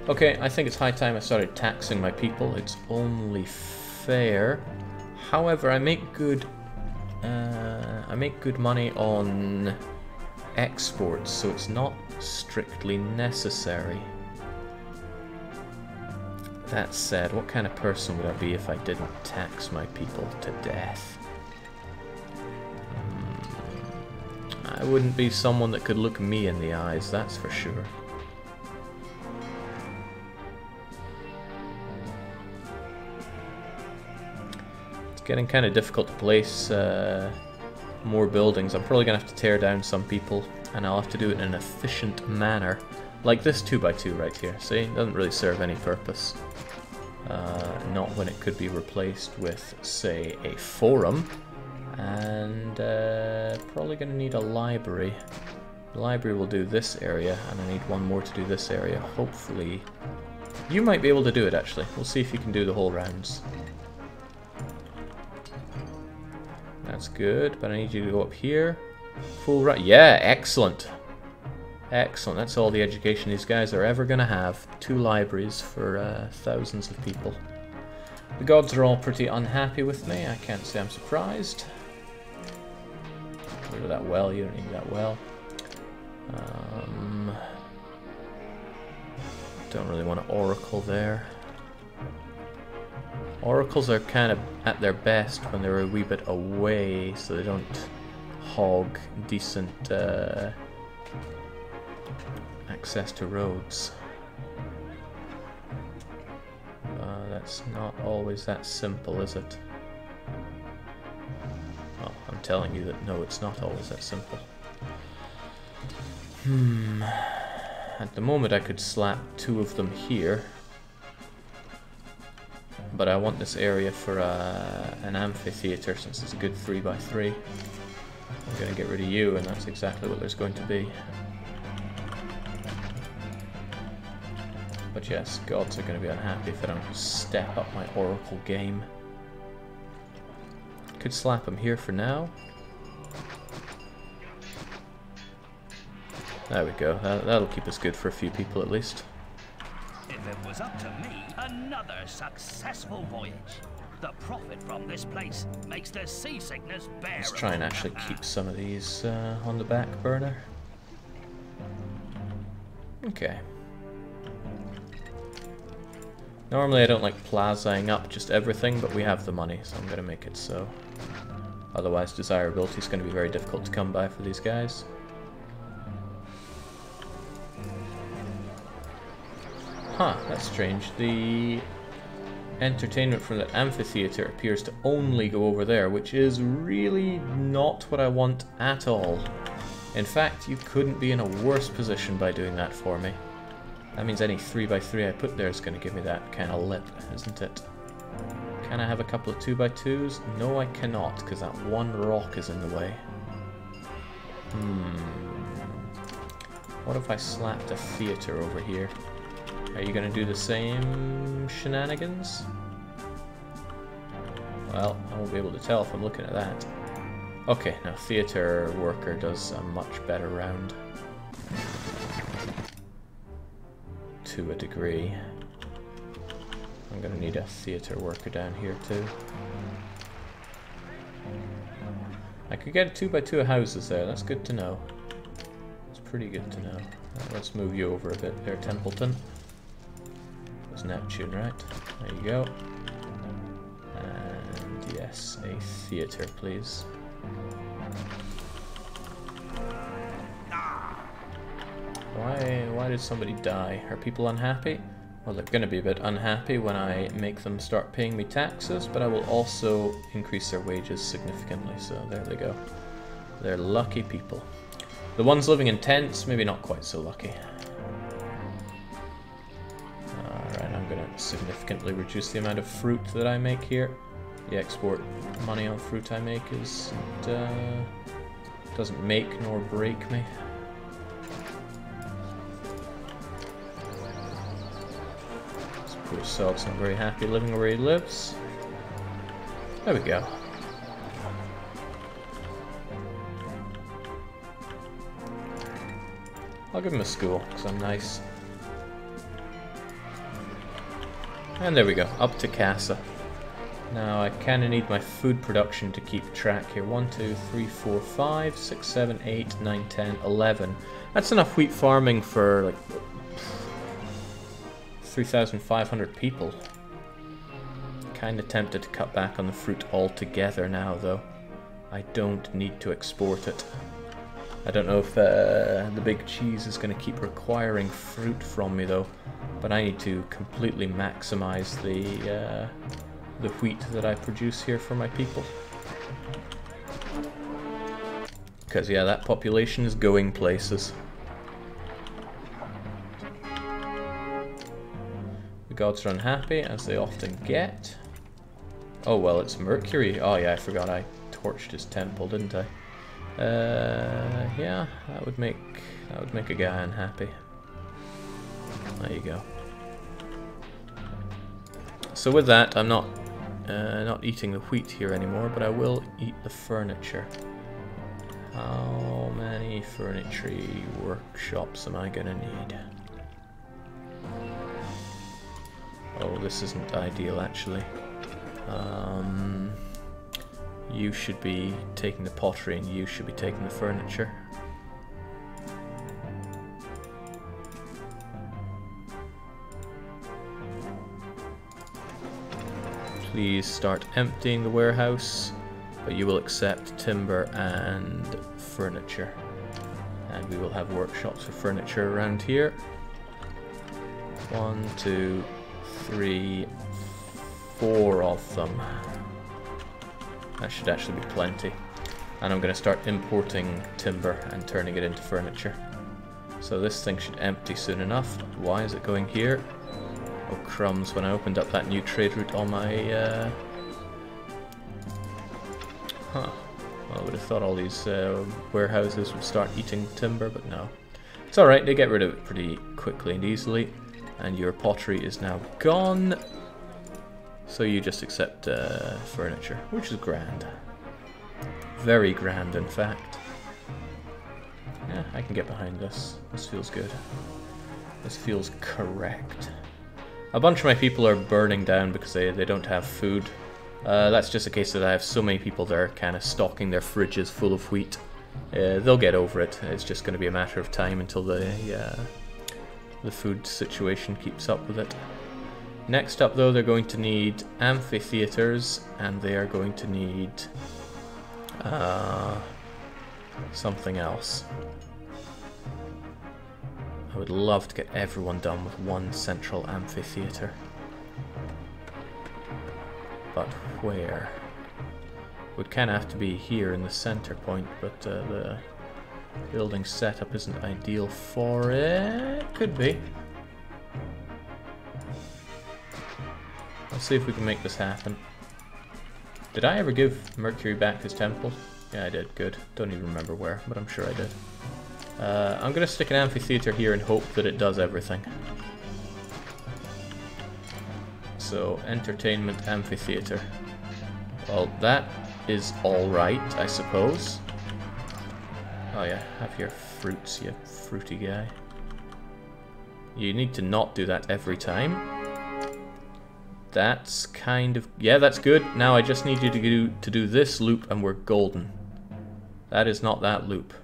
Okay, I think it's high time I started taxing my people. It's only fair. However, I make good money on exports, so it's not strictly necessary. That said, what kind of person would I be if I didn't tax my people to death? I wouldn't be someone that could look me in the eyes, that's for sure. It's getting kind of difficult to place more buildings. I'm probably going to have to tear down some people, and I'll have to do it in an efficient manner. Like this 2x2 right here, see? It doesn't really serve any purpose. Not when it could be replaced with, say, a forum. And probably going to need a library. The library will do this area, and I need one more to do this area. Hopefully... You might be able to do it, actually. We'll see if you can do the whole rounds. That's good, but I need you to go up here. Full right. Yeah, excellent. Excellent. That's all the education these guys are ever going to have. 2 libraries for thousands of people. The gods are all pretty unhappy with me. I can't say I'm surprised. Look at that well. You don't need that well. Don't really want an oracle there. Oracles are kind of at their best when they're a wee bit away, so they don't hog decent access to roads. That's not always that simple, is it? Well, I'm telling you that no, it's not always that simple. At the moment I could slap 2 of them here. But I want this area for an amphitheater, since it's a good 3x3. I'm going to get rid of you, and that's exactly what there's going to be. But yes, gods are going to be unhappy if I don't step up my oracle game. Could slap him here for now. There we go. That'll keep us good for a few people at least. If it was up to me, another successful voyage. The profit from this place makes the seasickness bearable. Let's try and actually keep some of these on the back burner. Okay. Normally I don't like plazaing up just everything, but we have the money, so I'm going to make it so. Otherwise desirability is going to be very difficult to come by for these guys. Huh, that's strange. The entertainment from the amphitheater appears to only go over there, which is really not what I want at all. In fact, you couldn't be in a worse position by doing that for me. That means any 3x3 I put there is going to give me that kind of lip, isn't it? Can I have a couple of 2x2s? No, I cannot, because that one rock is in the way. What if I slapped a theater over here? Are you going to do the same shenanigans? Well, I won't be able to tell if I'm looking at that. Okay, now theater worker does a much better round. To a degree. I'm going to need a theater worker down here too. I could get a 2x2 houses there, that's good to know. It's pretty good to know. Right, let's move you over a bit there, Templeton. That's Neptune, right? There you go. And yes, a theater, please. Why did somebody die? Are people unhappy? Well, they're going to be a bit unhappy when I make them start paying me taxes, but I will also increase their wages significantly, so there they go. They're lucky people. The ones living in tents, maybe not quite so lucky. Alright, I'm going to significantly reduce the amount of fruit that I make here. The export money on fruit I make doesn't make nor break me. Poor sod's not very happy living where he lives. There we go. I'll give him a school, because I'm nice. And there we go, up to Casa. Now I kind of need my food production to keep track here. 1, 2, 3, 4, 5, 6, 7, 8, 9, 10, 11. That's enough wheat farming for like 3,500 people. Kinda tempted to cut back on the fruit altogether now though. I don't need to export it. I don't know if the big cheese is going to keep requiring fruit from me though, but I need to completely maximize the wheat that I produce here for my people. Because yeah, that population is going places. The gods are unhappy, as they often get. Oh well, it's Mercury. Oh yeah, I forgot I torched his temple, didn't I? Yeah, that would make a guy unhappy. There you go. So with that, I'm not eating the wheat here anymore, but I will eat the furniture. How many furniture workshops am I gonna need? Oh, this isn't ideal actually. You should be taking the pottery and you should be taking the furniture. Please start emptying the warehouse, but you will accept timber and furniture. And we will have workshops for furniture around here. 1, 2, 3, 4 of them. That should actually be plenty. And I'm going to start importing timber and turning it into furniture. So this thing should empty soon enough. Why is it going here? Oh crumbs, when I opened up that new trade route on my... Well, I would have thought all these warehouses would start eating timber, but no. It's alright, they get rid of it pretty quickly and easily. And your pottery is now gone. So you just accept furniture, which is grand. Very grand, in fact. Yeah, I can get behind this. This feels good. This feels correct. A bunch of my people are burning down because they don't have food. That's just a case that I have so many people there kind of stocking their fridges full of wheat. They'll get over it. It's just going to be a matter of time until the food situation keeps up with it. Next up though, they're going to need amphitheaters, and they are going to need something else. would love to get everyone done with one central amphitheater. But where? Would kind of have to be here in the center point, but the building setup isn't ideal for it. Could be. Let's see if we can make this happen. Did I ever give Mercury back his temple? Yeah, I did. Good. Don't even remember where, but I'm sure I did. I'm going to stick an amphitheater here and hope that it does everything. So, entertainment amphitheater. Well, that is alright, I suppose. Oh yeah, have your fruits, you fruity guy. You need to not do that every time. That's kind of... yeah, that's good. Now I just need you to do this loop and we're golden. That is not that loop.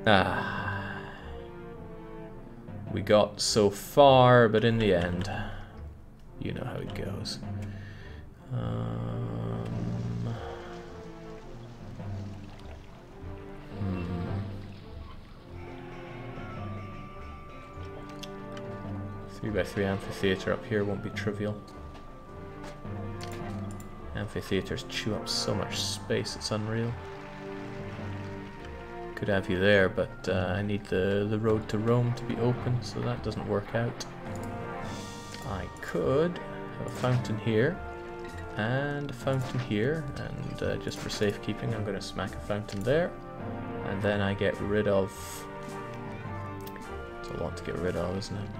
Ah. We got so far, but in the end, you know how it goes. 3x3 amphitheater up here won't be trivial. Amphitheaters chew up so much space, it's unreal. Could have you there, but I need the road to Rome to be open, so that doesn't work out. I could have a fountain here, and a fountain here, and just for safekeeping I'm going to smack a fountain there, and then I get rid of... it's a lot to get rid of, isn't it?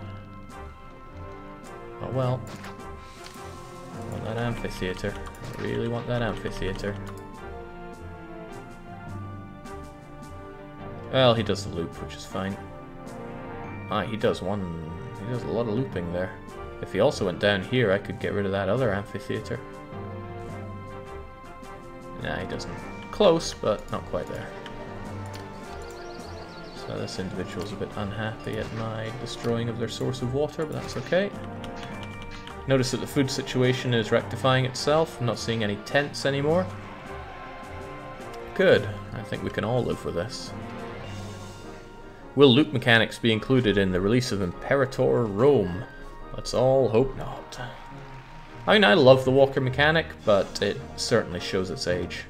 Oh well. I want that amphitheater. I really want that amphitheater. Well, he does the loop, which is fine. Ah, he does a lot of looping there. If he also went down here, I could get rid of that other amphitheater. Nah, he doesn't. Close, but not quite there. So this individual's a bit unhappy at my destroying of their source of water, but that's okay. Notice that the food situation is rectifying itself. I'm not seeing any tents anymore. Good. I think we can all live with this. Will loop mechanics be included in the release of Imperator Rome? Let's all hope not. I mean, I love the walker mechanic, but it certainly shows its age.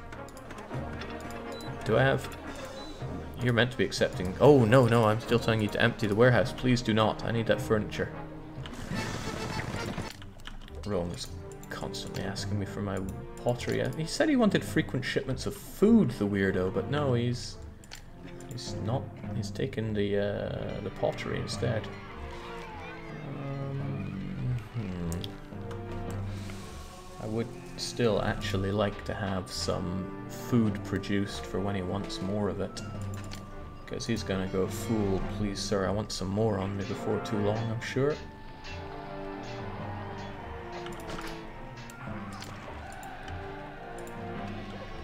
Do I have... You're meant to be accepting... Oh, no, no, I'm still telling you to empty the warehouse. Please do not. I need that furniture. Rome is constantly asking me for my pottery. He said he wanted frequent shipments of food, the weirdo, but no, he's not. He's taken the pottery instead. I would still actually like to have some food produced for when he wants more of it, because he's gonna go, fool, please sir, I want some more on me before too long, I'm sure.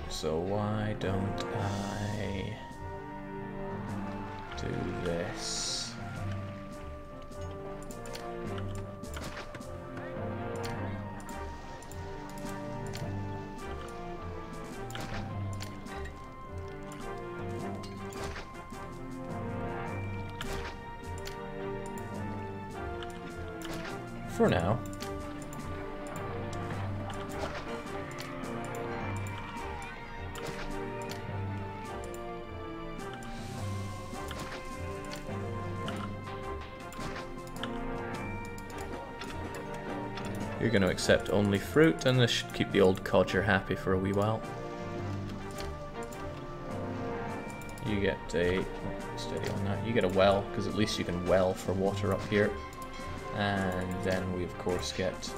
So why don't I do this? For now. You're going to accept only fruit, and this should keep the old codger happy for a wee while. You get a... steady on that. You get a well, because at least you can well for water up here. And then we of course get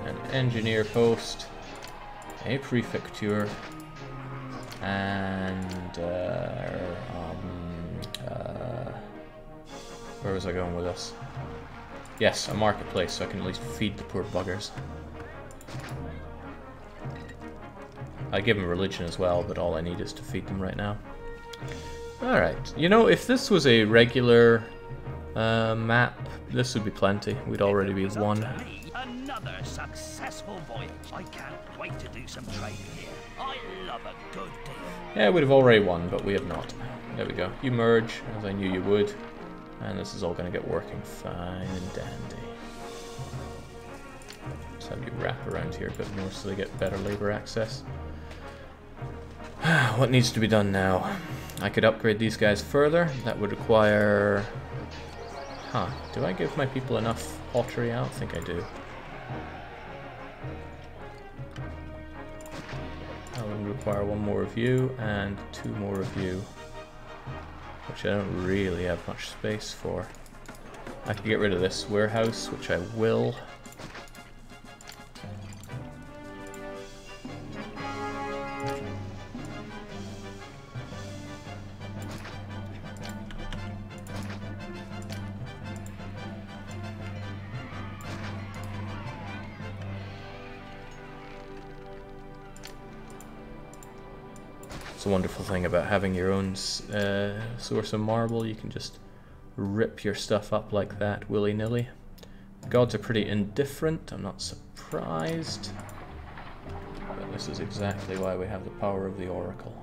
an engineer post, a prefecture, and where was I going with this? Yes, a marketplace, so I can at least feed the poor buggers. I give them religion as well, but all I need is to feed them right now. Alright, you know, if this was a regular map, this would be plenty. We'd already be one. Another successful voyage. I can't wait to do some trading here. I love a good deal. Yeah, we'd have already won, but we have not. There we go. You merge, as I knew you would. And this is all going to get working fine and dandy. Just have you wrap around here a bit more so they get better labour access. What needs to be done now? I could upgrade these guys further. That would require... Huh. Do I give my people enough pottery? I don't think I do. I would require 1 more of you and 2 more of you. Which I don't really have much space for. I could get rid of this warehouse, which I will. It's a wonderful thing about having your own source of marble. You can just rip your stuff up like that willy-nilly. The gods are pretty indifferent, I'm not surprised. But this is exactly why we have the power of the Oracle.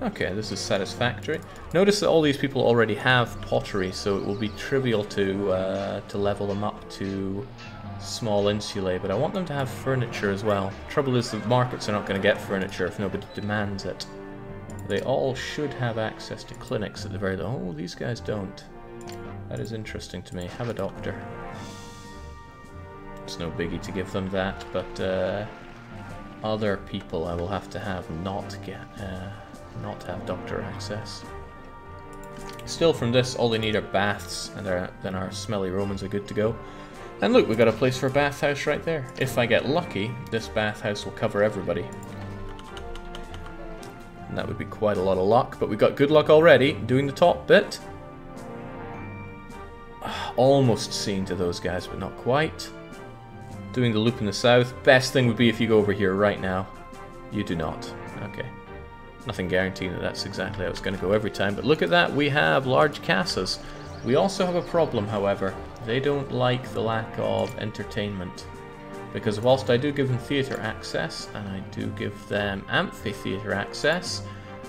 Okay, this is satisfactory. Notice that all these people already have pottery, so it will be trivial to level them up to small insulae, but I want them to have furniture as well. Trouble is, the markets are not going to get furniture if nobody demands it. They all should have access to clinics at the very least. Oh, these guys don't. That is interesting to me. Have a doctor. It's no biggie to give them that, but other people I will have to have not have doctor access. Still, from this, all they need are baths, and then our smelly Romans are good to go. And look, we got a place for a bathhouse right there. If I get lucky, this bathhouse will cover everybody. And that would be quite a lot of luck, but we got good luck already doing the top bit. Almost seeing to those guys, but not quite. Doing the loop in the south. Best thing would be if you go over here right now. You do not. Okay. Nothing guaranteeing that that's exactly how it's going to go every time, but look at that, we have large casas. We also have a problem, however. They don't like the lack of entertainment. Because whilst I do give them theatre access, and I do give them amphitheatre access,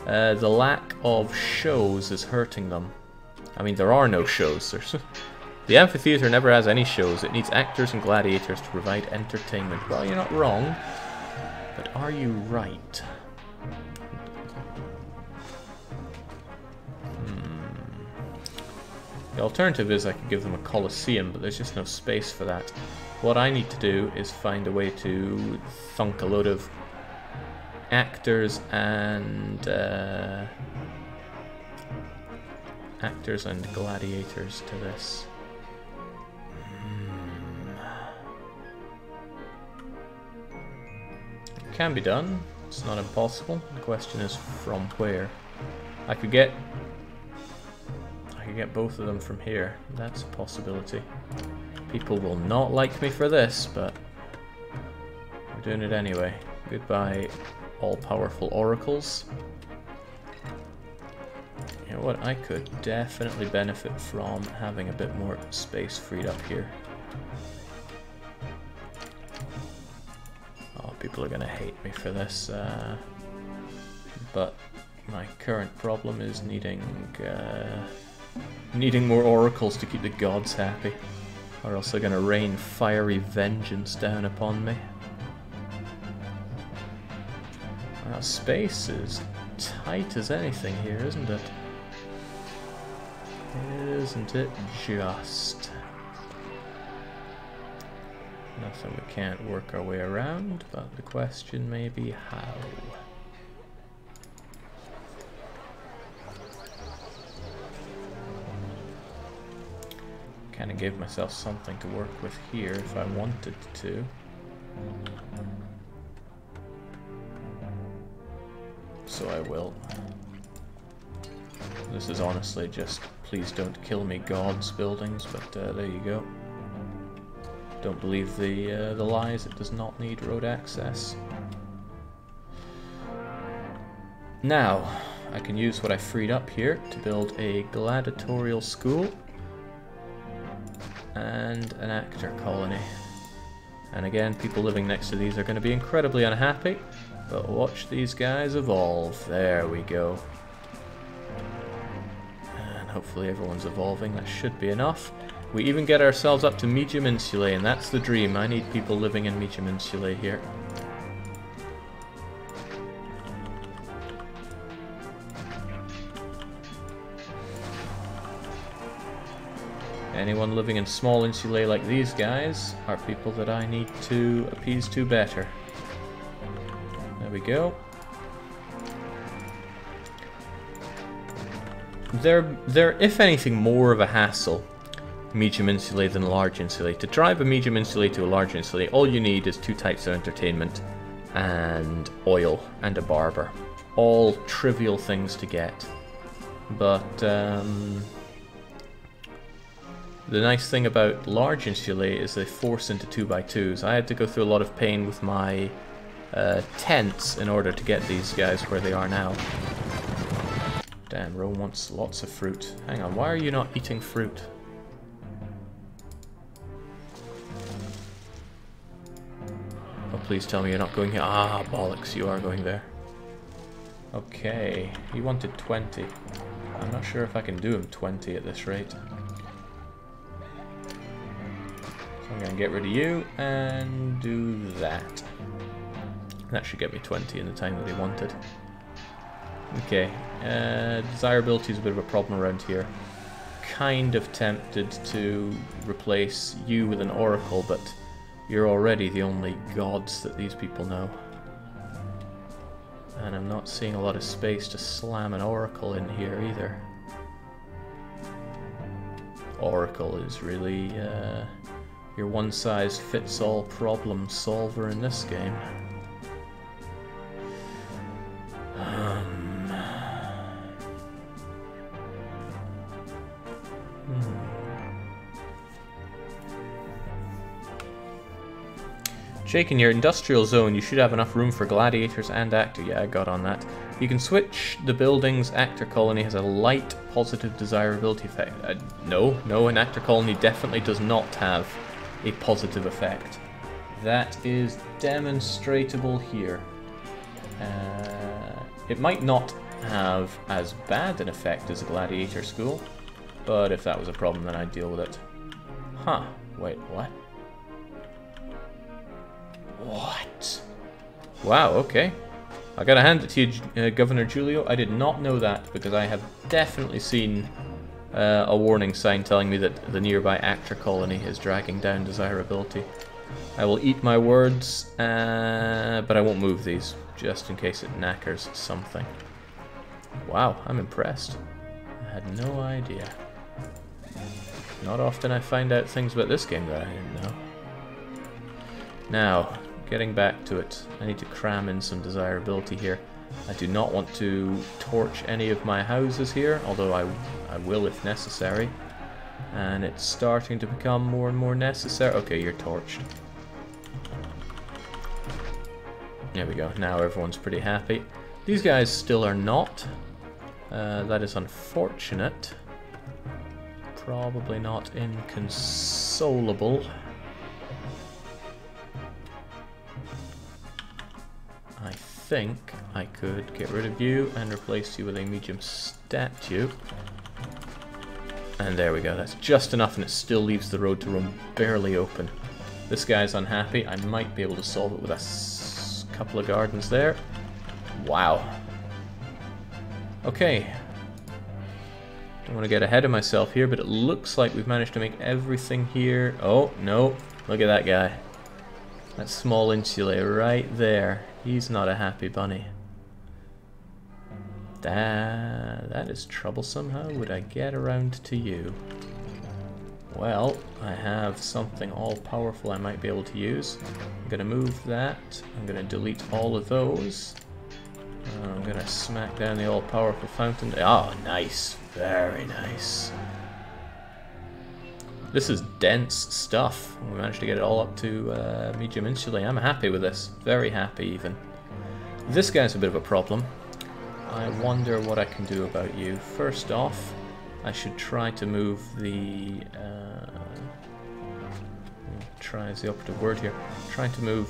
the lack of shows is hurting them. I mean, there are no shows. The amphitheatre never has any shows. It needs actors and gladiators to provide entertainment. Well, you're not wrong, but are you right? The alternative is I could give them a coliseum, but there's just no space for that. What I need to do is find a way to thunk a load of actors and gladiators to this. It can be done. It's not impossible. The question is from where. I could get both of them from here. That's a possibility. People will not like me for this, but we're doing it anyway. Goodbye, all-powerful oracles. You know what? I could definitely benefit from having a bit more space freed up here. Oh, people are going to hate me for this. But my current problem is needing more oracles to keep the gods happy, or else they're going to rain fiery vengeance down upon me. Space is tight as anything here, isn't it? Isn't it just? Nothing we can't work our way around, but the question may be how. Kind of gave myself something to work with here if I wanted to. So I will. This is honestly just please don't kill me gods buildings, but there you go. Don't believe the lies, it does not need road access. Now, I can use what I freed up here to build a gladiatorial school and an actor colony. And again, people living next to these are going to be incredibly unhappy, but watch these guys evolve. There we go. And hopefully everyone's evolving. That should be enough. We even get ourselves up to Medium Insulae, and that's the dream. I need people living in Medium Insulae here. Anyone living in small insulae like these guys are people that I need to appease to better. There we go. They're if anything more of a hassle, medium insulae, than large insulae. To drive a medium insulae to a large insulae, all you need is 2 types of entertainment and oil and a barber. All trivial things to get. But the nice thing about large insulae is they force into 2x2s. I had to go through a lot of pain with my tents in order to get these guys where they are now. Damn, Rome wants lots of fruit. Hang on, why are you not eating fruit? Oh, please tell me you're not going here. Ah, bollocks, you are going there. Okay, he wanted 20. I'm not sure if I can do him 20 at this rate. I'm going to get rid of you and do that. That should get me 20 in the time that he wanted. Okay, desirability is a bit of a problem around here. Kind of tempted to replace you with an oracle, but you're already the only gods that these people know. And I'm not seeing a lot of space to slam an oracle in here either. Oracle is really your one-size-fits-all problem solver in this game. Jake, in your industrial zone, you should have enough room for gladiators and actor. Yeah, I got on that. You can switch the building's actor colony has a light positive desirability effect. No, an actor colony definitely does not have a positive effect. That is demonstrable here. It might not have as bad an effect as a gladiator school, but if that was a problem, then I'd deal with it. Huh, wait, what? What? Wow, okay. I gotta hand it to you, Governor Julio. I did not know that, because I have definitely seen a warning sign telling me that the nearby actor colony is dragging down desirability. I will eat my words, but I won't move these, just in case it knackers something. Wow, I'm impressed. I had no idea. Not often I find out things about this game that I didn't know. Now, getting back to it, I need to cram in some desirability here. I do not want to torch any of my houses here, although I will if necessary. And it's starting to become more and more necessary. Okay, you're torched. There we go, now everyone's pretty happy. These guys still are not. That is unfortunate. Probably not inconsolable. I think I could get rid of you and replace you with a medium statue. And there we go, that's just enough, and it still leaves the road to Rome barely open. This guy's unhappy. I might be able to solve it with a couple of gardens there. Wow. Okay. Don't want to get ahead of myself here, but it looks like we've managed to make everything here. Oh, no. Look at that guy. That small insulae right there. He's not a happy bunny. That is troublesome. How would I get around to you? Well, I have something all-powerful I might be able to use. I'm going to move that. I'm going to delete all of those. I'm going to smack down the all-powerful fountain. Oh, nice. Very nice. This is dense stuff. We managed to get it all up to medium insulae. I'm happy with this. Very happy, even. This guy's a bit of a problem. I wonder what I can do about you. First off, I should try to move the... try is the operative word here. Trying to move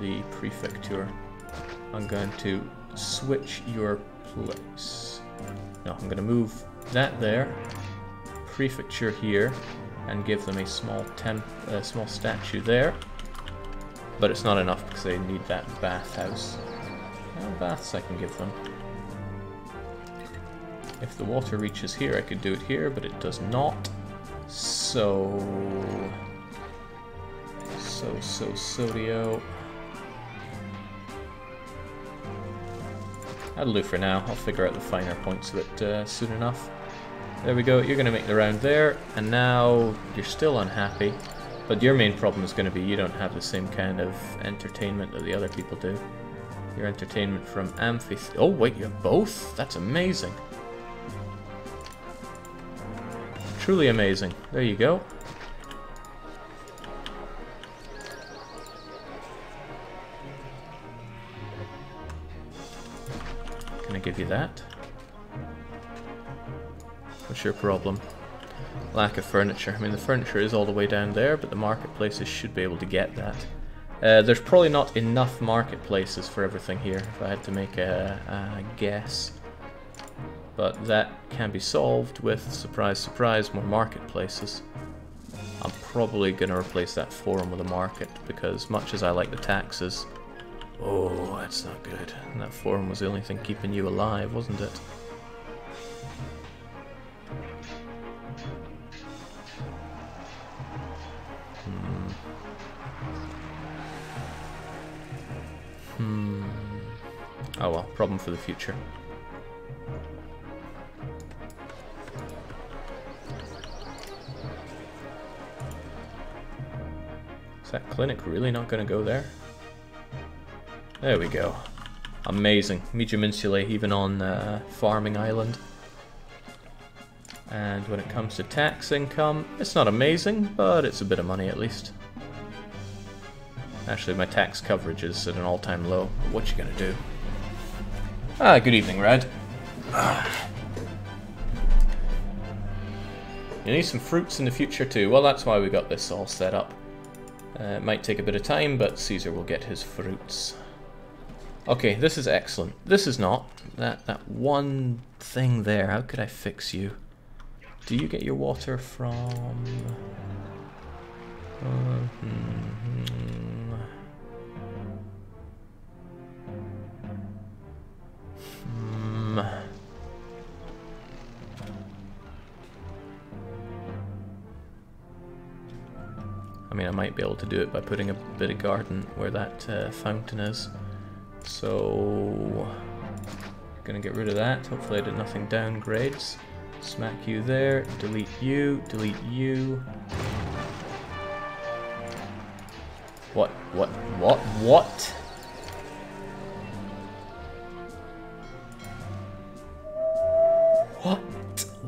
the prefecture. I'm going to switch your place. No, I'm going to move that there, prefecture here, and give them a small small statue there. But it's not enough because they need that bathhouse. Baths I can give them. If the water reaches here, I could do it here, but it does not. Sodio. That'll do for now. I'll figure out the finer points of it soon enough. There we go. You're going to make the round there, and now you're still unhappy. But your main problem is going to be you don't have the same kind of entertainment that the other people do. Your entertainment from amphitheater. Oh wait, you have both? That's amazing. Truly amazing. There you go. Can I give you that? What's your problem? Lack of furniture. I mean, the furniture is all the way down there, but the marketplaces should be able to get that. There's probably not enough marketplaces for everything here, if I had to make a guess. But that can be solved with, surprise, surprise, more marketplaces. I'm probably going to replace that forum with a market, because much as I like the taxes... Oh, that's not good. And that forum was the only thing keeping you alive, wasn't it? Oh well, problem for the future. Is that clinic really not going to go there? There we go. Amazing. Medium insulae even on Farming Island. And when it comes to tax income, it's not amazing, but it's a bit of money at least. Actually, my tax coverage is at an all-time low. But what you gonna do? Ah, good evening, Red. You need some fruits in the future too. Well, that's why we got this all set up. It might take a bit of time, but Caesar will get his fruits. Okay, this is excellent. This is not. That one thing there, how could I fix you? Do you get your water from... I mean, I might be able to do it by putting a bit of garden where that fountain is. So, gonna get rid of that. Hopefully I did nothing downgrades. Smack you there, delete you, delete you. What? What?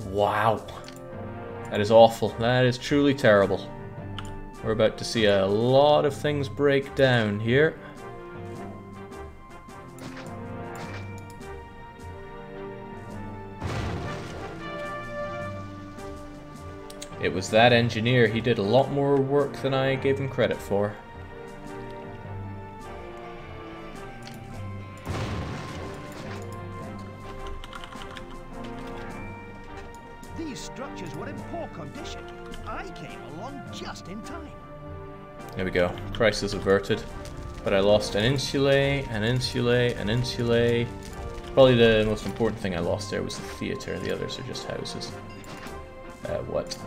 Wow. That is awful. That is truly terrible. We're about to see a lot of things break down here. It was that engineer. He did a lot more work than I gave him credit for. These structures were in poor condition. I came along just in time. There we go. Crisis averted. But I lost an insulae, an insulae, an insulae. Probably the most important thing I lost there was the theater. The others are just houses. What?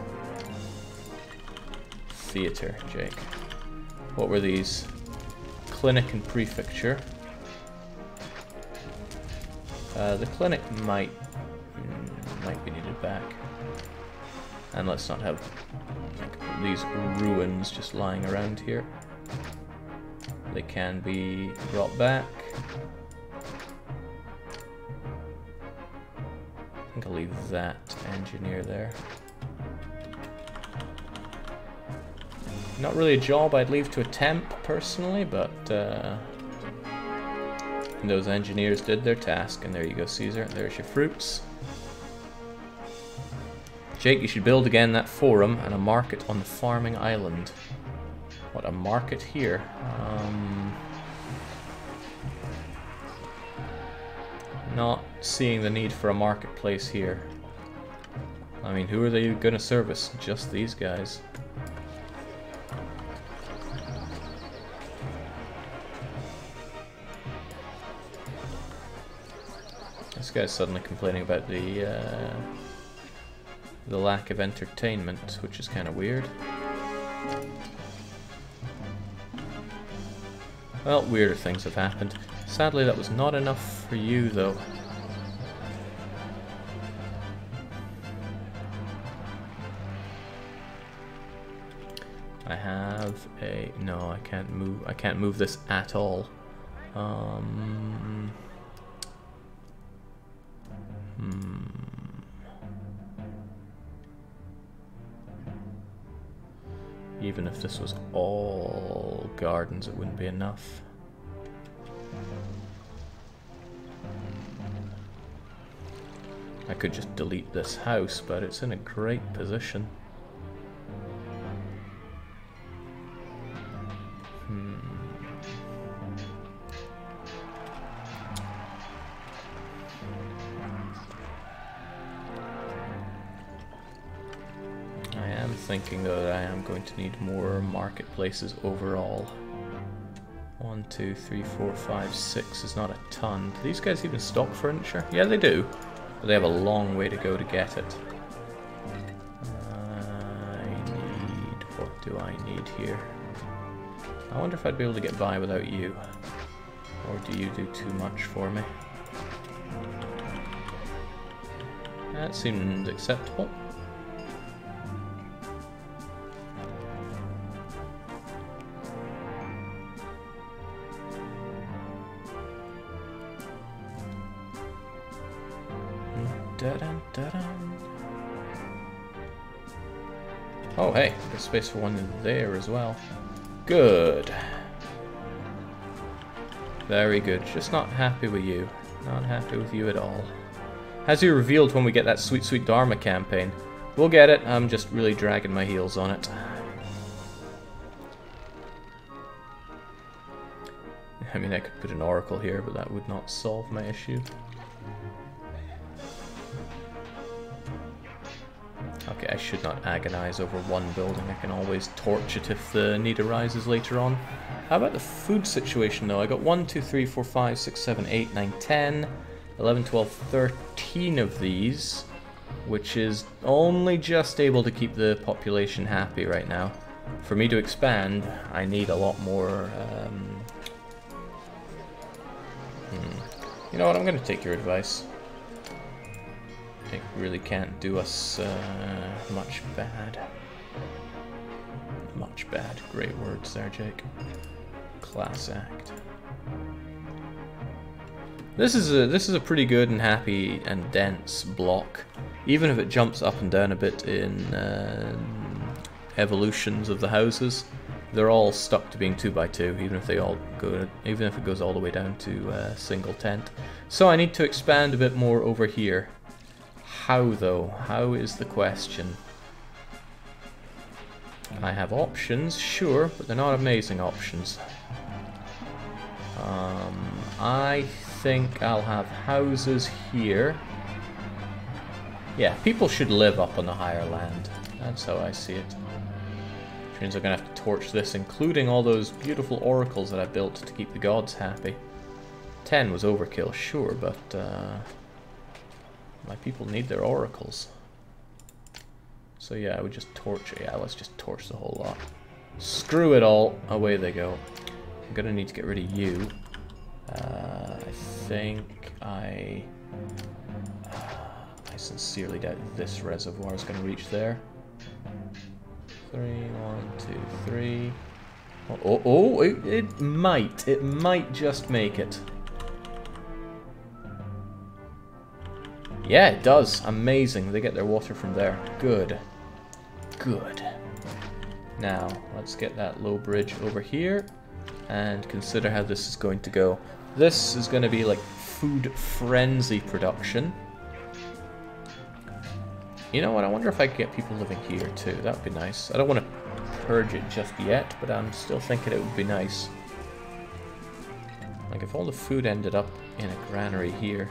Theater, Jake. What were these? Clinic and prefecture. The clinic might be needed back. And let's not have like, these ruins just lying around here. They can be brought back. I think I'll leave that engineer there. Not really a job I'd leave to a temp personally, but Those engineers did their task, and there you go, Caesar. There's your fruits. Jake, you should build again that forum and a market on the farming island. What, a market here? Not seeing the need for a marketplace here. I mean, who are they going to service? Just these guys. This guy's suddenly complaining about the lack of entertainment, which is kind of weird. Well, weirder things have happened. Sadly, that was not enough for you, though. I have a... No, I can't move. I can't move this at all. Even if this was all gardens, it wouldn't be enough. I could just delete this house, but it's in a great position. Thinking though that I am going to need more marketplaces overall. 1, 2, 3, 4, 5, 6 is not a ton. Do these guys even stock furniture? Yeah, they do. But they have a long way to go to get it. What do I need here? I wonder if I'd be able to get by without you. Or do you do too much for me? That seems acceptable. Oh hey, there's space for one in there as well. Good. Very good. Just not happy with you. Not happy with you at all. As you revealed when we get that Sweet Sweet Dharma campaign. We'll get it, I'm just really dragging my heels on it. I mean, I could put an oracle here, but that would not solve my issue. Okay, I should not agonize over one building. I can always torch it if the need arises later on. How about the food situation though? I got 1, 2, 3, 4, 5, 6, 7, 8, 9, 10, 11, 12, 13 of these, which is only just able to keep the population happy right now. For me to expand, I need a lot more... You know what, I'm going to take your advice. It really can't do us much bad. Much bad. Great words there, Class act. This is a pretty good and happy and dense block. Even if it jumps up and down a bit in evolutions of the houses, they're all stuck to being 2x2, even if it goes all the way down to single tent. So I need to expand a bit more over here. How though? How is the question? I have options, sure, but they're not amazing options. I think I'll have houses here. Yeah, people should live up on the higher land. That's how I see it. Which means I'm going to have to torch this, including all those beautiful oracles that I built to keep the gods happy. 10 was overkill, sure, but my people need their oracles. So yeah, I would just torch it. Yeah, let's just torch the whole lot. Screw it all. Away they go. I'm going to need to get rid of you. I think I sincerely doubt this reservoir is going to reach there. 3, 1, 2, 3. It might just make it. Yeah, it does. Amazing. They get their water from there. Good. Good. Now, let's get that low bridge over here and consider how this is going to go. This is going to be like food frenzy production. You know what, I wonder if I could get people living here too. That would be nice. I don't want to purge it just yet, but I'm still thinking it would be nice. Like if all the food ended up in a granary here,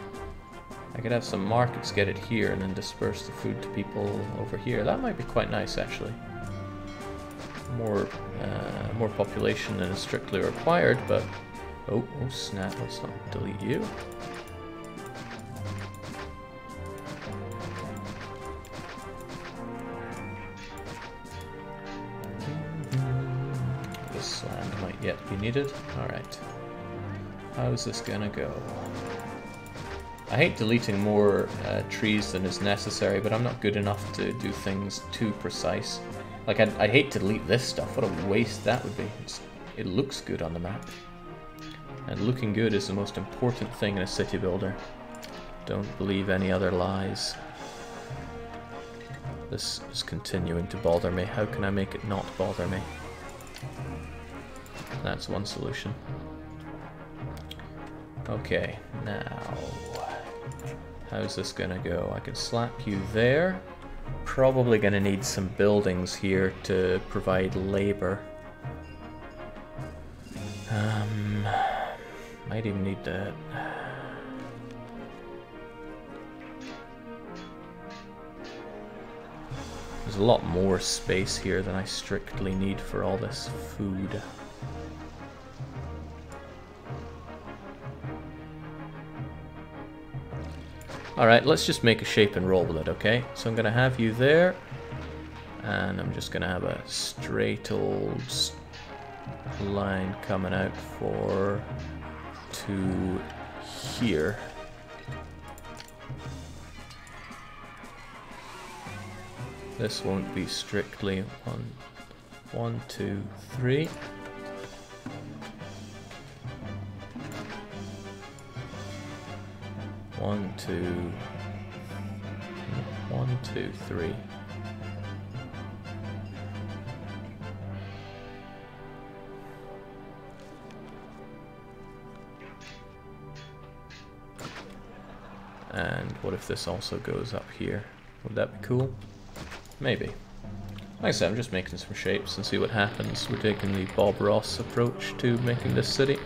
I could have some markets get it here and then disperse the food to people over here. That might be quite nice actually. More population than is strictly required, but oh snap, let's not delete you. This land might yet be needed. Alright. How's this gonna go? I hate deleting more trees than is necessary, but I'm not good enough to do things too precise. Like, I'd hate to delete this stuff. What a waste that would be. It looks good on the map. And looking good is the most important thing in a city builder. Don't believe any other lies. This is continuing to bother me. How can I make it not bother me? That's one solution. Okay, now... how's this gonna go? I can slap you there. Probably gonna need some buildings here to provide labor. Might even need that. There's a lot more space here than I strictly need for all this food. Alright, let's just make a shape and roll with it, okay? So I'm gonna have you there, and I'm just gonna have a straight old line coming out to here. This won't be strictly 1, 2, 3. One, two, three. And what if this also goes up here? Would that be cool? Maybe. Like I said, I'm just making some shapes and see what happens. We're taking the Bob Ross approach to making this city.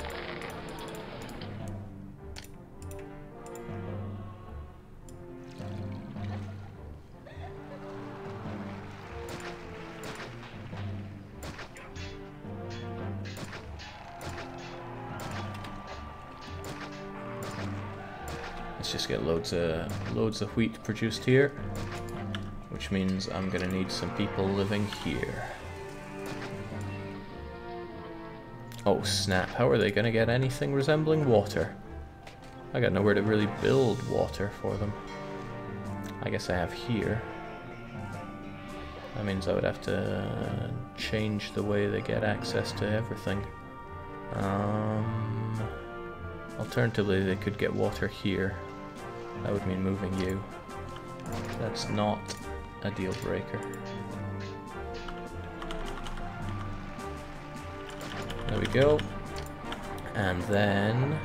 Let's just get loads of wheat produced here, which means I'm gonna need some people living here. Oh snap, how are they gonna get anything resembling water? I got nowhere to really build water for them. I guess I have here. That means I would have to change the way they get access to everything. Alternatively, they could get water here. That would mean moving you. That's not a deal breaker. There we go. And then...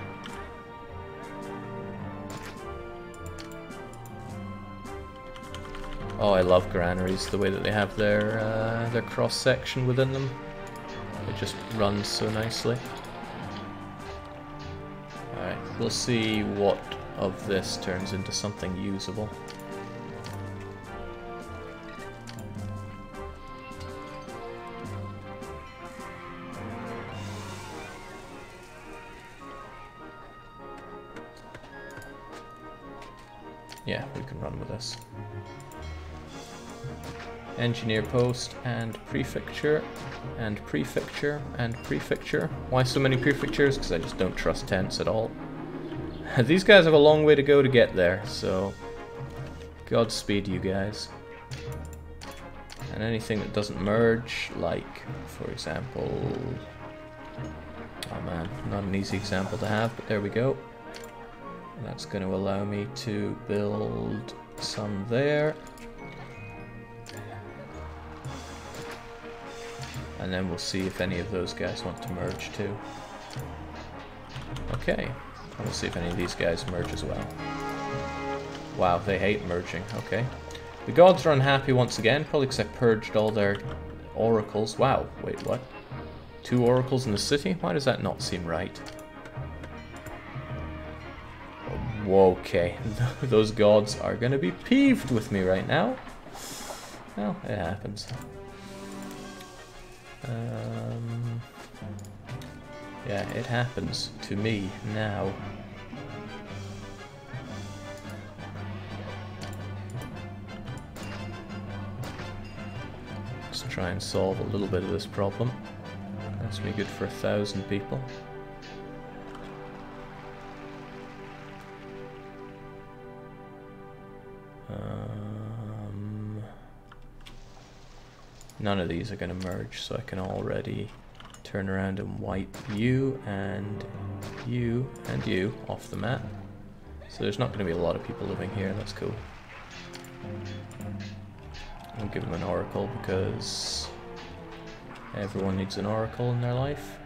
oh, I love granaries, the way that they have their cross-section within them. It just runs so nicely. Alright, we'll see what of this turns into something usable. Yeah, we can run with this. Engineer post and prefecture and prefecture and prefecture. Why so many prefectures? Because I just don't trust tents at all. These guys have a long way to go to get there, so Godspeed you guys. And anything that doesn't merge, like, for example... oh man, not an easy example to have, but there we go. That's going to allow me to build some there. And then we'll see if any of those guys want to merge too. Okay. We'll see if any of these guys merge as well. Wow, they hate merging. Okay. The gods are unhappy once again, probably because I purged all their oracles. Wow, wait, what? 2 oracles in the city? Why does that not seem right? Okay, those gods are going to be peeved with me right now. Well, it happens. Yeah, it happens to me now. Let's try and solve a little bit of this problem. That's be good for 1,000 people. None of these are going to merge, so I can already turn around and wipe you and you and you off the map. So there's not going to be a lot of people living here, that's cool. I'll give them an oracle because everyone needs an oracle in their life.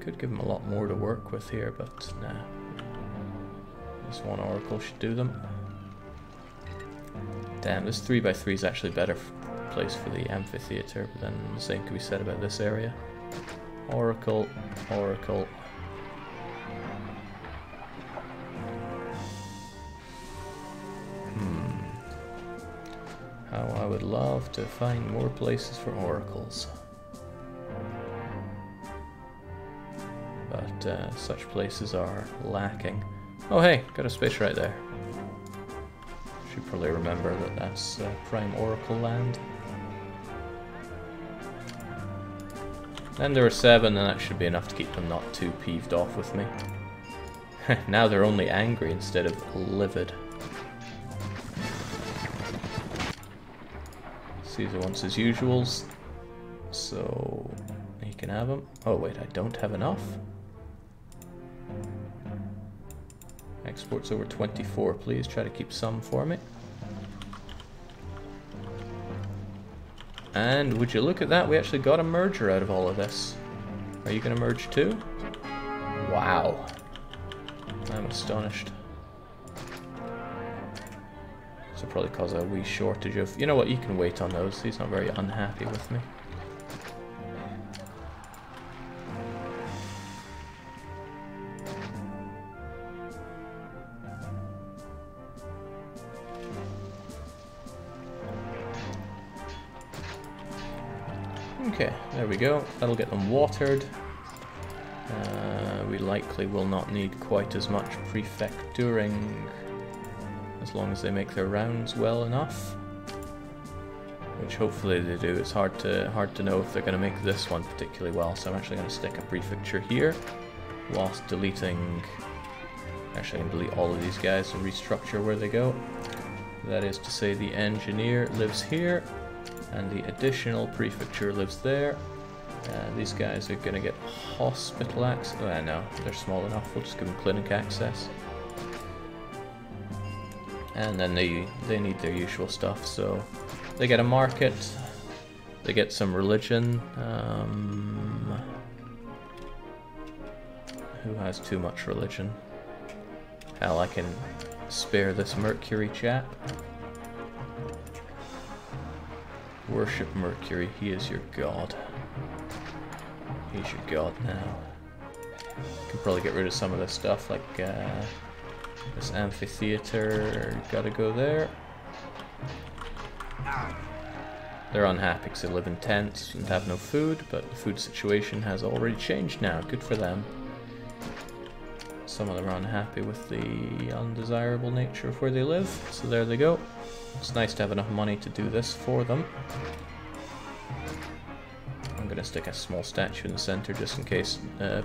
Could give them a lot more to work with here, but nah. This one oracle should do them. Damn, this 3x3 is actually better place for the amphitheater, but then the same can be said about this area. Oracle, oracle. How I would love to find more places for oracles. But such places are lacking. Oh hey, got a space right there. Should probably remember that that's prime oracle land. And there are 7, and that should be enough to keep them not too peeved off with me. Now they're only angry instead of livid. Caesar wants his usuals, so he can have them. Oh wait, I don't have enough. Exports over 24, please try to keep some for me. And would you look at that, we actually got a merger out of all of this. Are you going to merge too? Wow. I'm astonished. This will probably cause a wee shortage of... You know what, you can wait on those. He's not very unhappy with me. Okay, there we go. That'll get them watered. We likely will not need quite as much prefecturing as long as they make their rounds well enough. Which hopefully they do. It's hard to know if they're going to make this one particularly well, so I'm actually going to stick a prefecture here whilst deleting... Actually, I can delete all of these guys and restructure where they go. That is to say, the engineer lives here, and the additional prefecture lives there. These guys are going to get hospital access. Oh, no, they're small enough. We'll just give them clinic access. And then they need their usual stuff, so they get a market. They get some religion. Who has too much religion? Hell, I can spare this Mercury chap. Worship Mercury, he is your god. He's your god now. Can probably get rid of some of this stuff, like this amphitheater, gotta go there. They're unhappy because they live in tents and have no food, but the food situation has already changed now, good for them. Some of them are unhappy with the undesirable nature of where they live, so there they go. It's nice to have enough money to do this for them. I'm going to stick a small statue in the center just in case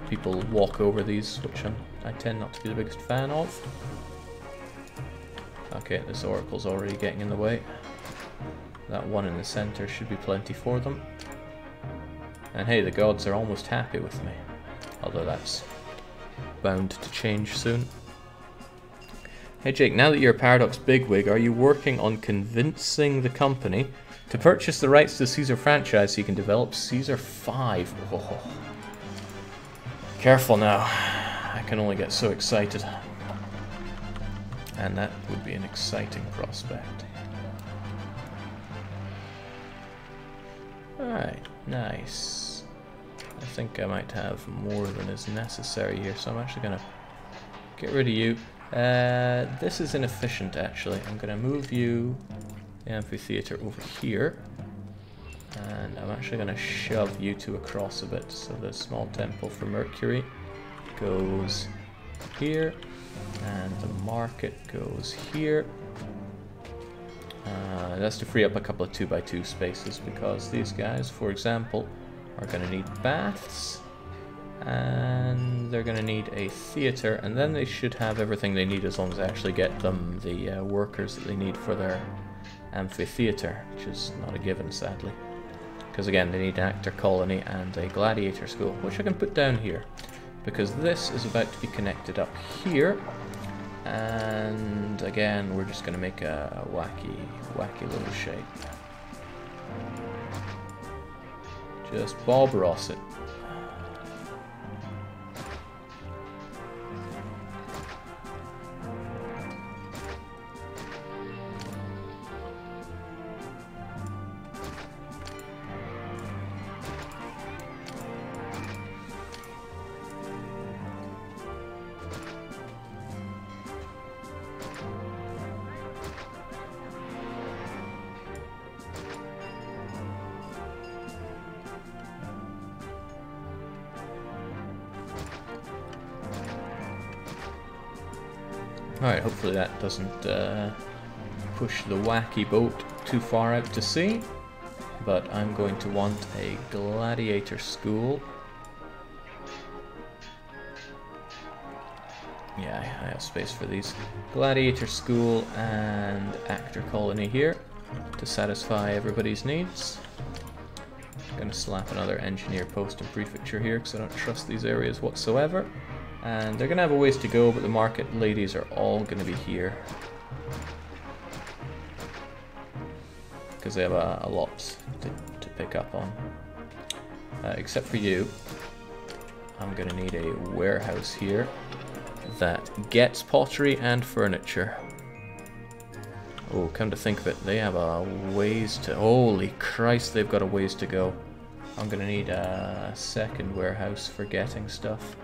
people walk over these, which I tend not to be the biggest fan of. Okay, this oracle's already getting in the way. That one in the center should be plenty for them. And hey, the gods are almost happy with me. Although that's bound to change soon. Hey Jake, now that you're a Paradox bigwig, are you working on convincing the company to purchase the rights to the Caesar franchise so you can develop Caesar 5? Oh. Careful now. I can only get so excited. And that would be an exciting prospect. Alright, nice. I think I might have more than is necessary here, so I'm actually going to get rid of you. This is inefficient, actually. I'm going to move you, the amphitheater, over here. And I'm actually going to shove you two across a bit. So the small temple for Mercury goes here. And the market goes here. That's to free up a couple of 2x2 spaces, because these guys, for example, are going to need baths. And they're going to need a theater, and then they should have everything they need as long as I actually get them the workers that they need for their amphitheater, which is not a given, sadly. Because again, they need an actor colony and a gladiator school, which I can put down here, because this is about to be connected up here. And again, we're just going to make a wacky little shape. Just Bob Ross it. Alright, hopefully that doesn't push the wacky boat too far out to sea. But I'm going to want a gladiator school. Yeah, I have space for these. Gladiator school and actor colony here to satisfy everybody's needs. I'm going to slap another engineer post and prefecture here because I don't trust these areas whatsoever. And they're going to have a ways to go, but the market ladies are all going to be here. Because they have a lot to pick up on. Except for you. I'm going to need a warehouse here that gets pottery and furniture. Oh, come to think of it, they have a ways to... Holy Christ, they've got a ways to go. I'm going to need a second warehouse for getting stuff.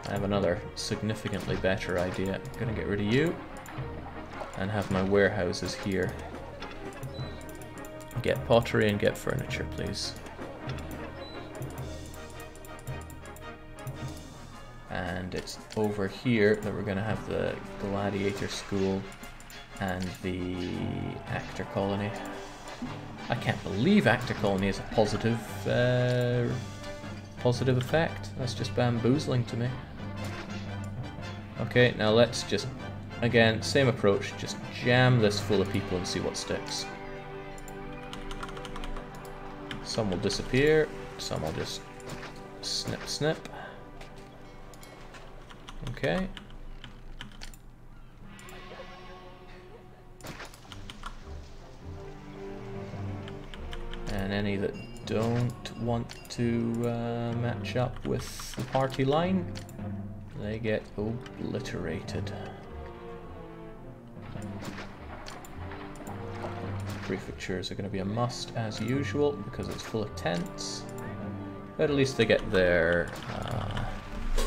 I have another significantly better idea. I'm going to get rid of you and have my warehouses here. Get pottery and get furniture, please. And it's over here that we're going to have the gladiator school and the actor colony. I can't believe actor colony is a positive effect. That's just bamboozling to me. Okay, now let's just, again, same approach, just jam this full of people and see what sticks. Some will disappear, some will just snip snip. Okay. And any that don't want to match up with the party line, they get obliterated. Prefectures are going to be a must as usual because it's full of tents, but at least they get their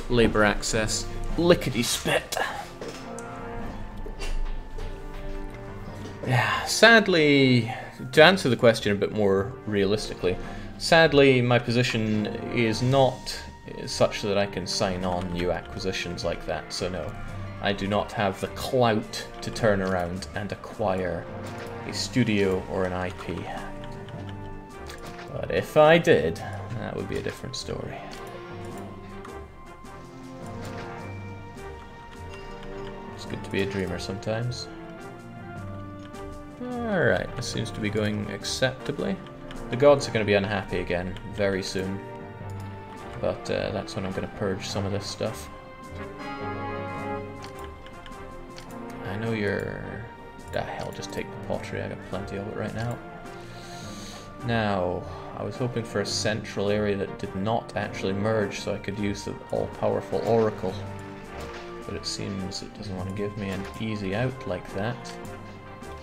labour access lickety-spit. Yeah, sadly, to answer the question a bit more realistically, sadly my position is not such that I can sign on new acquisitions like that, so no, I do not have the clout to turn around and acquire a studio or an IP. But if I did, that would be a different story. It's good to be a dreamer sometimes. Alright, this seems to be going acceptably. The gods are going to be unhappy again very soon. But that's when I'm going to purge some of this stuff. I know you're... the hell, just take the pottery, I got plenty of it right now. Now, I was hoping for a central area that did not actually merge so I could use the all-powerful Oracle. But it seems it doesn't want to give me an easy out like that.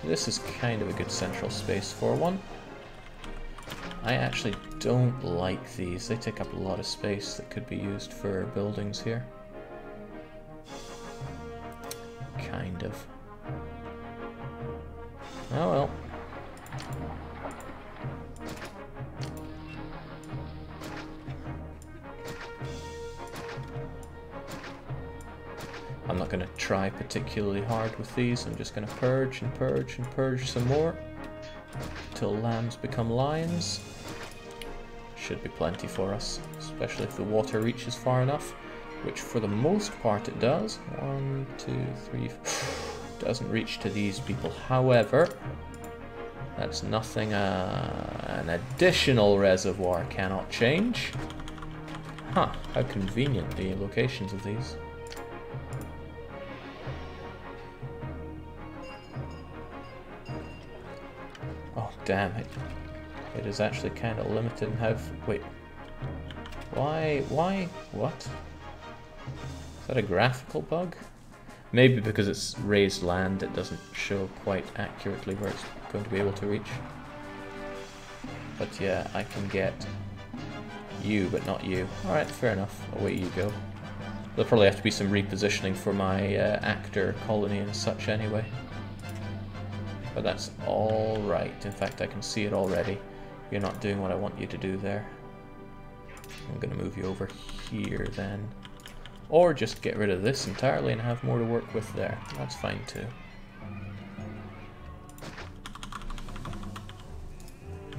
This is kind of a good central space for one. I actually don't like these. They take up a lot of space that could be used for buildings here. Kind of. Oh well. I'm not going to try particularly hard with these. I'm just going to purge and purge and purge some more until lambs become lions. Should be plenty for us, especially if the water reaches far enough, which for the most part it does. 1, 2, 3, doesn't reach to these people. However, that's nothing an additional reservoir cannot change. Huh, how convenient the locations of these. Oh, damn it. It is actually kind of limited in how... Wait. Why? What? Is that a graphical bug? Maybe because it's raised land, it doesn't show quite accurately where it's going to be able to reach. But yeah, I can get you, but not you. Alright, fair enough. Away you go. There'll probably have to be some repositioning for my actor colony and such anyway. But that's alright. In fact, I can see it already. You're not doing what I want you to do there. I'm going to move you over here then. Or just get rid of this entirely and have more to work with there. That's fine too.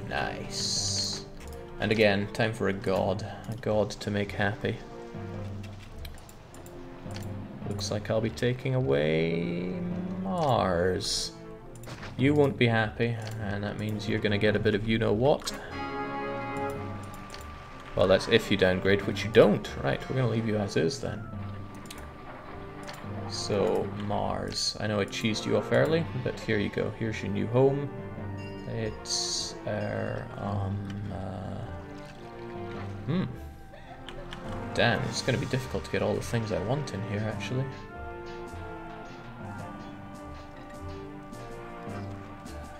Nice. And again, time for a god to make happy. Looks like I'll be taking away Mars. You won't be happy, and that means you're going to get a bit of you-know-what. Well, that's if you downgrade, which you don't. Right, we're going to leave you as is then. So, Mars. I know I cheesed you off early, but here you go. Here's your new home. It's Damn, it's going to be difficult to get all the things I want in here, actually.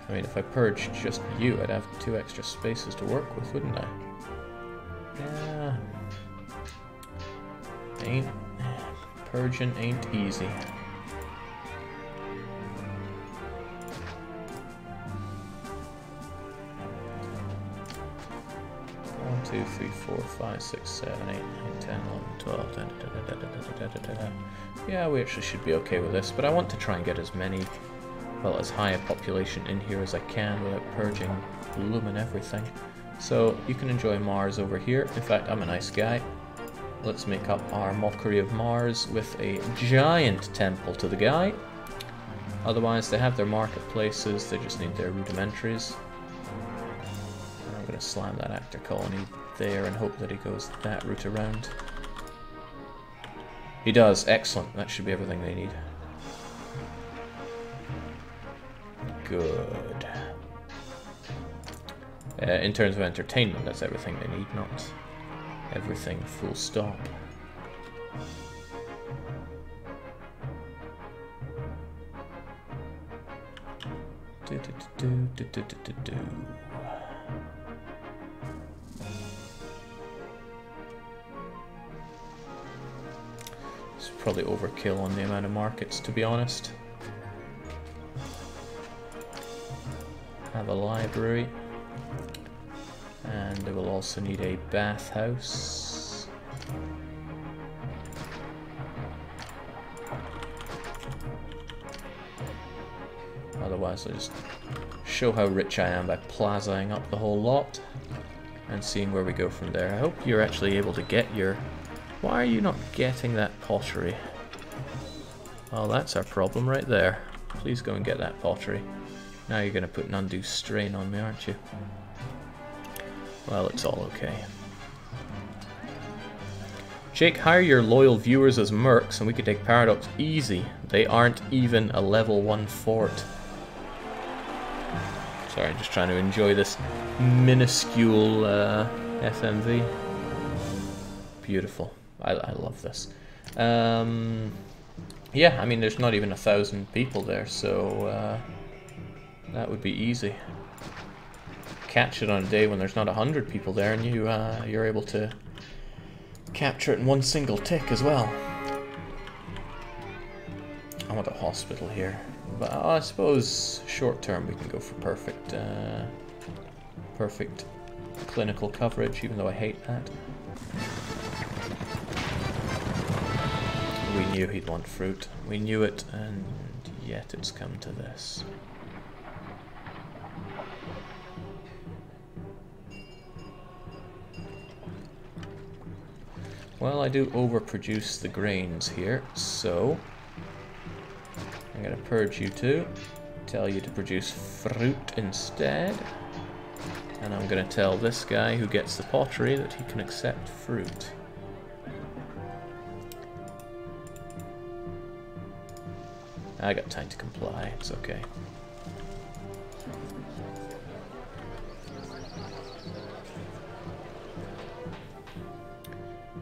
I mean, if I purged just you, I'd have 2 extra spaces to work with, wouldn't I? Yeah. Purging ain't easy. 1, 2, 3, 4, 5, 6, 7, 8, 9, 10, 11, 12. Yeah, we actually should be okay with this, but I want to try and get as many, well, as high a population in here as I can without purging blooming everything. So you can enjoy Mars over here. In fact, I'm a nice guy. Let's make up our mockery of Mars with a giant temple to the guy. Otherwise, they have their marketplaces, they just need their rudimentaries. And I'm going to slam that actor colony there and hope that he goes that route around. He does, excellent. That should be everything they need. Good. In terms of entertainment, that's everything they need, not everything full stop. It's probably overkill on the amount of markets, to be honest. Have a library. And they will also need a bathhouse. Otherwise, I'll just show how rich I am by plazaing up the whole lot and seeing where we go from there. I hope you're actually able to get your... Why are you not getting that pottery? Well, that's our problem right there. Please go and get that pottery. Now you're going to put an undue strain on me, aren't you? Well, it's all okay. Jake, hire your loyal viewers as mercs and we could take Paradox easy. They aren't even a level 1 fort. Sorry, just trying to enjoy this minuscule FMV. Beautiful. I love this. Yeah, I mean, there's not even 1,000 people there, so that would be easy. Catch it on a day when there's not 100 people there, and you're able to capture it in one single tick as well. I want a hospital here, but I suppose short term we can go for perfect clinical coverage, even though I hate that. We knew he'd want fruit. We knew it, and yet it's come to this. Well, I do overproduce the grains here, so I'm going to purge you two, tell you to produce fruit instead, and I'm going to tell this guy who gets the pottery that he can accept fruit. I got time to comply, it's okay.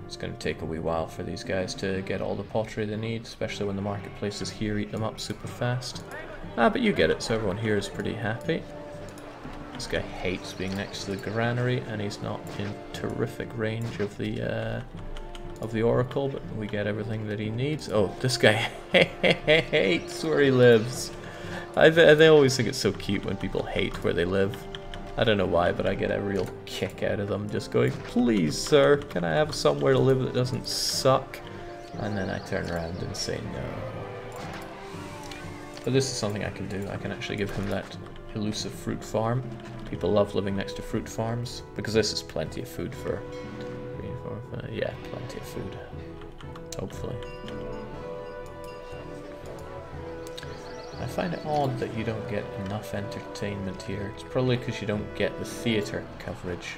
It's going to take a wee while for these guys to get all the pottery they need, especially when the marketplaces here eat them up super fast. But you get it, so everyone here is pretty happy. This guy hates being next to the granary, and he's not in terrific range of the oracle, but we get everything that he needs. Oh, this guy hates where he lives. They always think it's so cute when people hate where they live. I don't know why, but I get a real kick out of them just going, please sir, can I have somewhere to live that doesn't suck? And then I turn around and say no. But this is something I can do. I can actually give him that elusive fruit farm. People love living next to fruit farms, because this is plenty of food for... yeah, plenty of food. Hopefully. I find it odd that you don't get enough entertainment here. It's probably because you don't get the theatre coverage.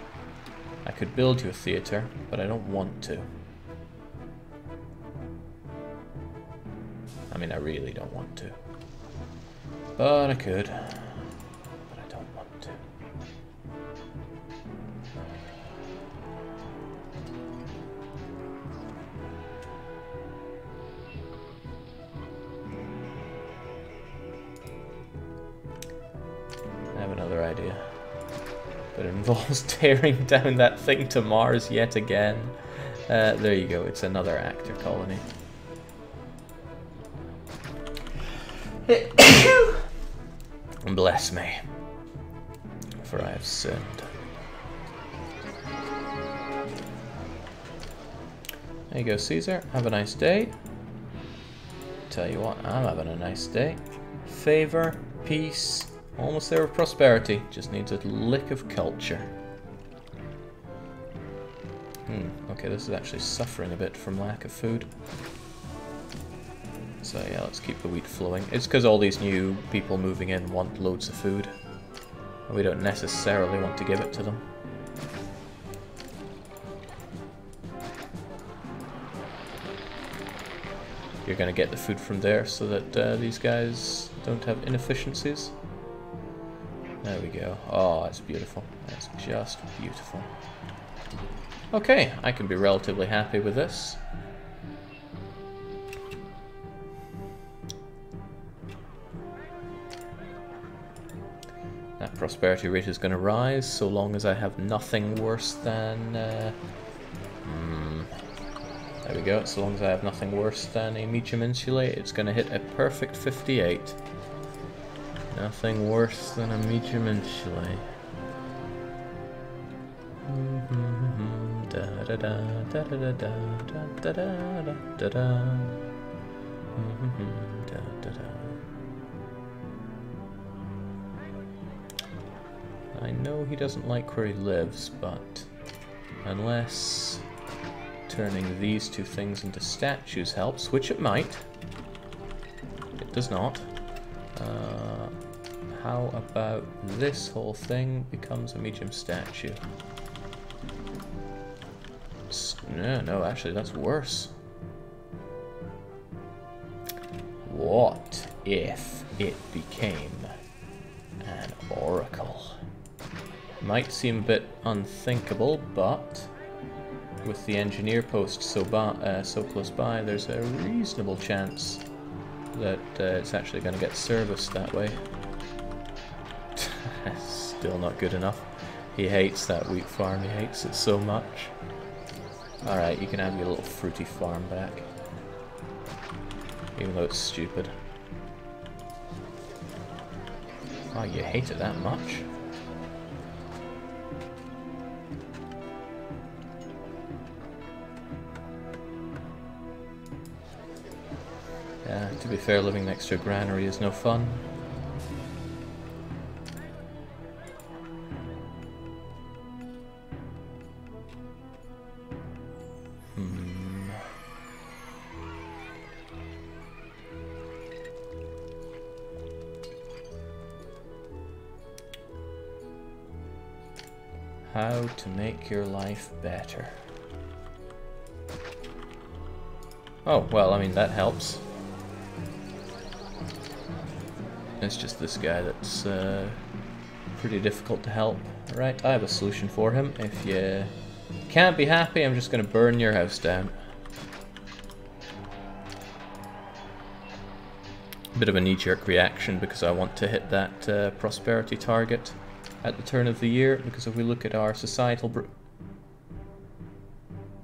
I could build you a theatre, but I don't want to. I mean, I really don't want to. But I could. But I don't want to. I have another idea, but it involves tearing down that thing to Mars yet again. There you go, it's another actor colony. Bless me, for I have sinned. There you go, Caesar, have a nice day. Tell you what, I'm having a nice day. Favor, peace. Almost there with prosperity, just needs a lick of culture. Okay, this is actually suffering a bit from lack of food. So yeah, let's keep the wheat flowing. It's because all these new people moving in want loads of food. And we don't necessarily want to give it to them. You're going to get the food from there so that these guys don't have inefficiencies. There we go. Oh, that's beautiful. That's just beautiful. Okay, I can be relatively happy with this. That prosperity rate is going to rise so long as I have nothing worse than... there we go. So long as I have nothing worse than a Meacham Insulate, it's going to hit a perfect 58. Nothing worse than a Meacham Insulate. I know he doesn't like where he lives, but unless turning these two things into statues helps, which it might, it does not. How about this whole thing becomes a Meacham statue? No, actually that's worse. What if it became an Oracle. Might seem a bit unthinkable, but with the engineer post so close by, there's a reasonable chance that it's actually going to get serviced that way. Still not good enough. He hates that wheat farm, he hates it so much. Alright, you can have your little fruity farm back. Even though it's stupid. Oh, you hate it that much? Yeah, to be fair, living next to a granary is no fun. How to make your life better. Oh, well, I mean, that helps. It's just this guy that's pretty difficult to help. Right, I have a solution for him. If you can't be happy, I'm just going to burn your house down. Bit of a knee-jerk reaction because I want to hit that prosperity target at the turn of the year, because if we look at our societal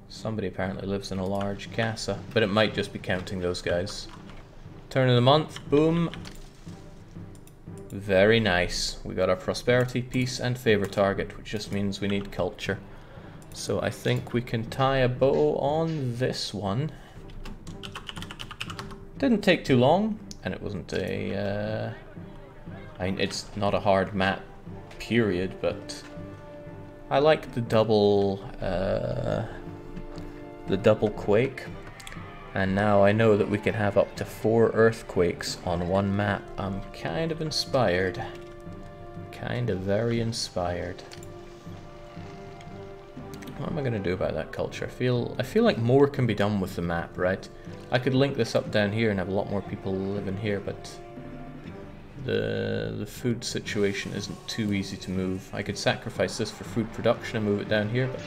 somebody apparently lives in a large casa, but it might just be counting those guys. Turn of the month, boom. Very nice. We got our prosperity, peace, and favor target, which just means we need culture. So I think we can tie a bow on this one. Didn't take too long, and it wasn't a... I mean, it's not a hard map, period, but I like the double quake, and now I know that we can have up to 4 earthquakes on one map. I'm kind of inspired, kind of very inspired. What am I gonna do about that culture? I feel like more can be done with the map, right? I could link this up down here and have a lot more people living here, but the food situation isn't too easy to move. I could sacrifice this for food production and move it down here, but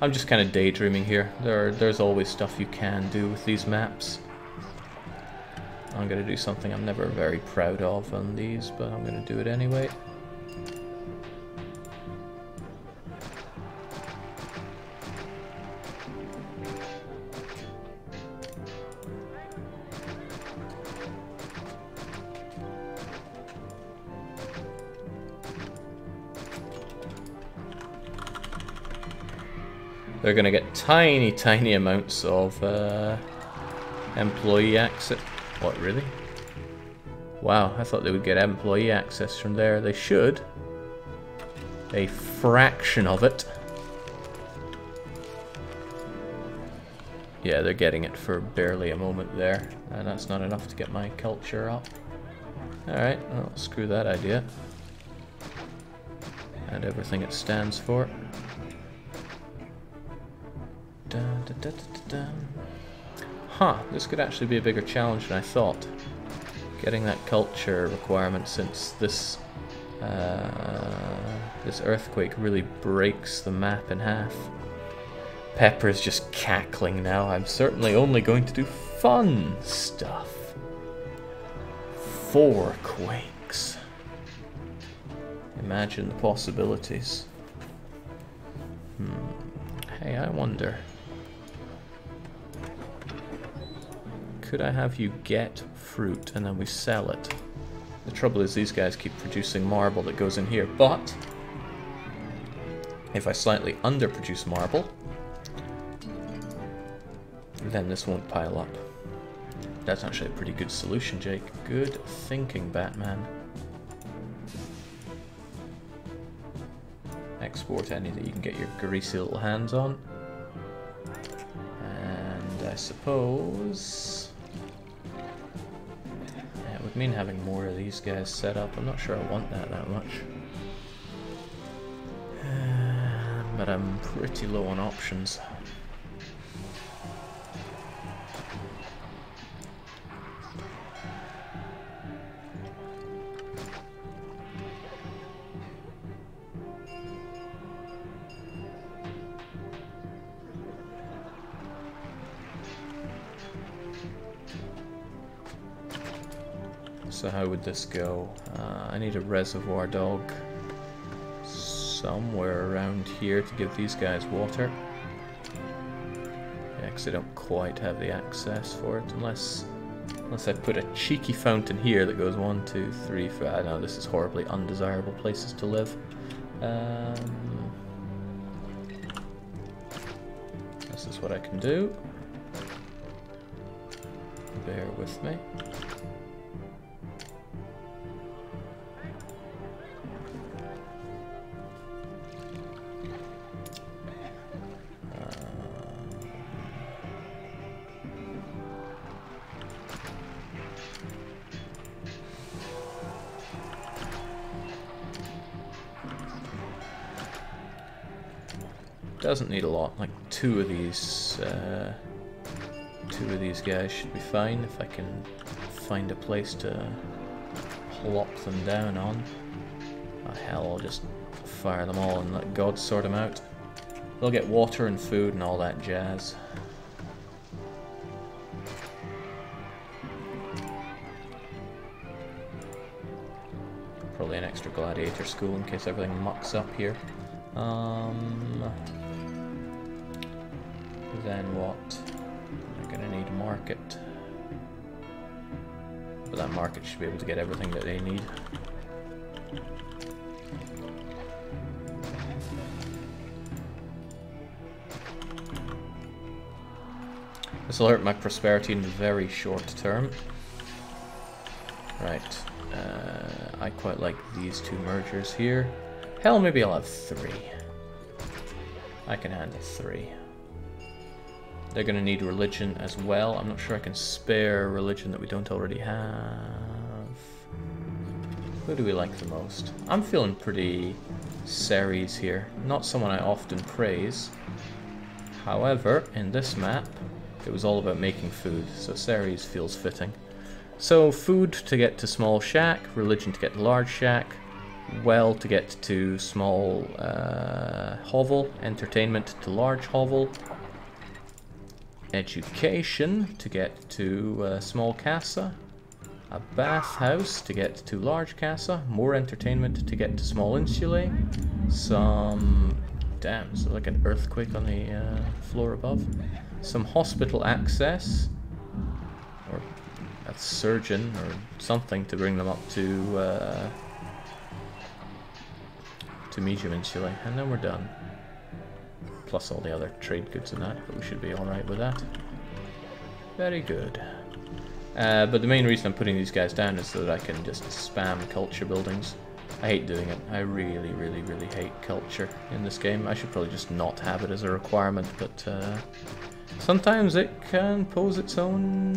I'm just kind of daydreaming here. There's always stuff you can do with these maps. I'm going to do something I'm never very proud of on these, but I'm going to do it anyway. They're going to get tiny, tiny amounts of employee access. What, really? Wow, I thought they would get employee access from there. They should. A fraction of it. Yeah, they're getting it for barely a moment there. And that's not enough to get my culture up. Alright, well, screw that idea. And everything it stands for. Huh, this could actually be a bigger challenge than I thought. Getting that culture requirement, since this this earthquake really breaks the map in half. Pepper's just cackling now. I'm certainly only going to do fun stuff. 4 quakes. Imagine the possibilities. Hey, I wonder. Could I have you get fruit and then we sell it? The trouble is these guys keep producing marble that goes in here, but if I slightly underproduce marble, then this won't pile up. That's actually a pretty good solution, Jake. Good thinking, Batman. Export any that you can get your greasy little hands on. And I suppose... yeah, it would mean having more of these guys set up. I'm not sure I want that much. But I'm pretty low on options. So how would this go? I need a reservoir dog somewhere around here to give these guys water. Yeah, because I don't quite have the access for it, unless I put a cheeky fountain here that goes 1, 2, 3, 4. I know this is horribly undesirable places to live. This is what I can do. Bear with me. Doesn't need a lot, like two of these guys should be fine if I can find a place to plop them down on. Oh hell, I'll just fire them all and let God sort them out. They'll get water and food and all that jazz. Probably an extra gladiator school in case everything mucks up here. Then what? I'm gonna need a market. But that market should be able to get everything that they need. This will hurt my prosperity in the very short term. Right. I quite like these two mergers here. Hell, maybe I'll have 3. I can handle 3. They're going to need religion as well. I'm not sure I can spare religion that we don't already have. Who do we like the most? I'm feeling pretty Ceres here. Not someone I often praise. However, in this map, it was all about making food, so Ceres feels fitting. So food to get to small shack, religion to get to large shack, well to get to small hovel, entertainment to large hovel, education to get to small casa, a bathhouse to get to large casa, more entertainment to get to small insulae, some... damn, is there like an earthquake on the floor above? Some hospital access, or a surgeon or something to bring them up to medium insulae, and then we're done. Plus all the other trade goods and that, but we should be alright with that. Very good. But the main reason I'm putting these guys down is so that I can just spam culture buildings. I hate doing it. I really, really, really hate culture in this game. I should probably just not have it as a requirement, but sometimes it can pose its own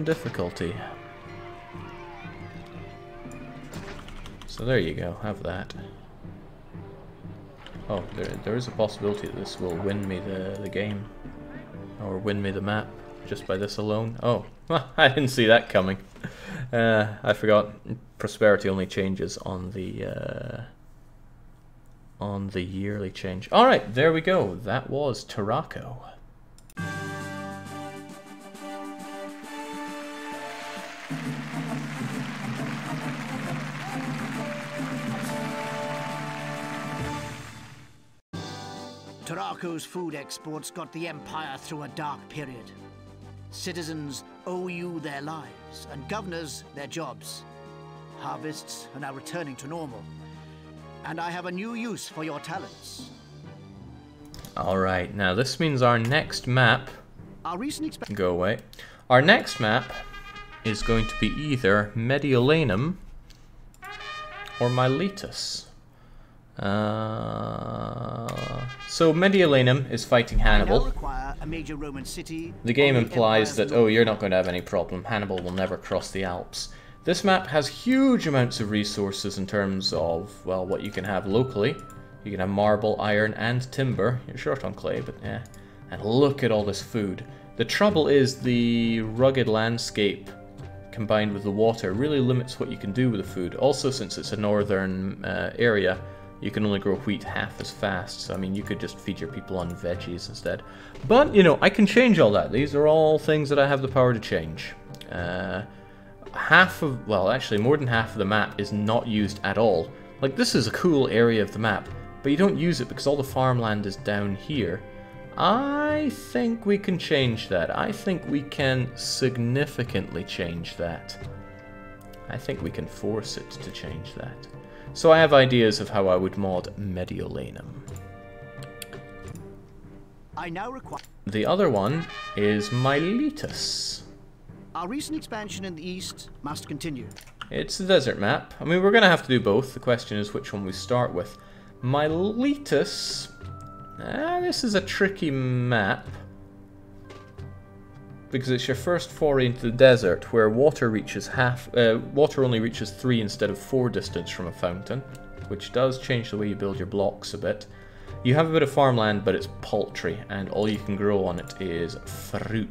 difficulty. So there you go, have that. Oh, there is a possibility that this will win me the game. Or win me the map, just by this alone. Oh, I didn't see that coming. I forgot, prosperity only changes on the yearly change. Alright, there we go. That was Tarraco. Tarraco's food exports got the Empire through a dark period. Citizens owe you their lives, and governors their jobs. Harvests are now returning to normal, and I have a new use for your talents. Alright, now this means our next map... Our recent go away. Our next map is going to be either Mediolanum or Miletus. So Mediolanum is fighting Hannibal. A major Roman city. The game implies that, oh, you're not going to have any problem. Hannibal will never cross the Alps. This map has huge amounts of resources in terms of, well, what you can have locally. You can have marble, iron, and timber. You're short on clay, but yeah. And look at all this food. The trouble is the rugged landscape combined with the water really limits what you can do with the food. Also, since it's a northern area, you can only grow wheat half as fast. So, I mean, you could just feed your people on veggies instead. But, you know, I can change all that. These are all things that I have the power to change. Half of, well, actually, more than half of the map is not used at all. Like, this is a cool area of the map, but you don't use it because all the farmland is down here. I think we can change that. I think we can significantly change that. I think we can force it to change that. So I have ideas of how I would mod Mediolanum. I now require... The other one is Miletus. Our recent expansion in the east must continue. It's the desert map. I mean, we're going to have to do both. The question is which one we start with. Miletus... this is a tricky map. Because it's your first foray into the desert, where water reaches water only reaches 3 instead of 4 distance from a fountain, which does change the way you build your blocks a bit. You have a bit of farmland, but it's paltry, and all you can grow on it is fruit.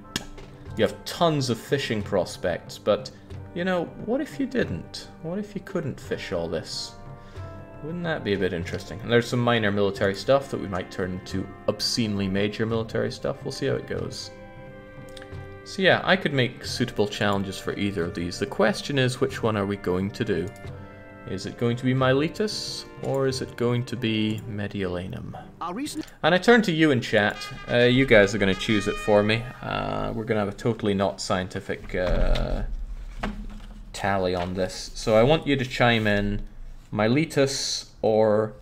You have tons of fishing prospects, but, you know, what if you didn't? What if you couldn't fish all this? Wouldn't that be a bit interesting? And there's some minor military stuff that we might turn into obscenely major military stuff. We'll see how it goes. So yeah, I could make suitable challenges for either of these. The question is, which one are we going to do? Is it going to be Miletus, or is it going to be Mediolanum? And I turn to you in chat. You guys are going to choose it for me. We're going to have a totally not scientific tally on this. So I want you to chime in Miletus or,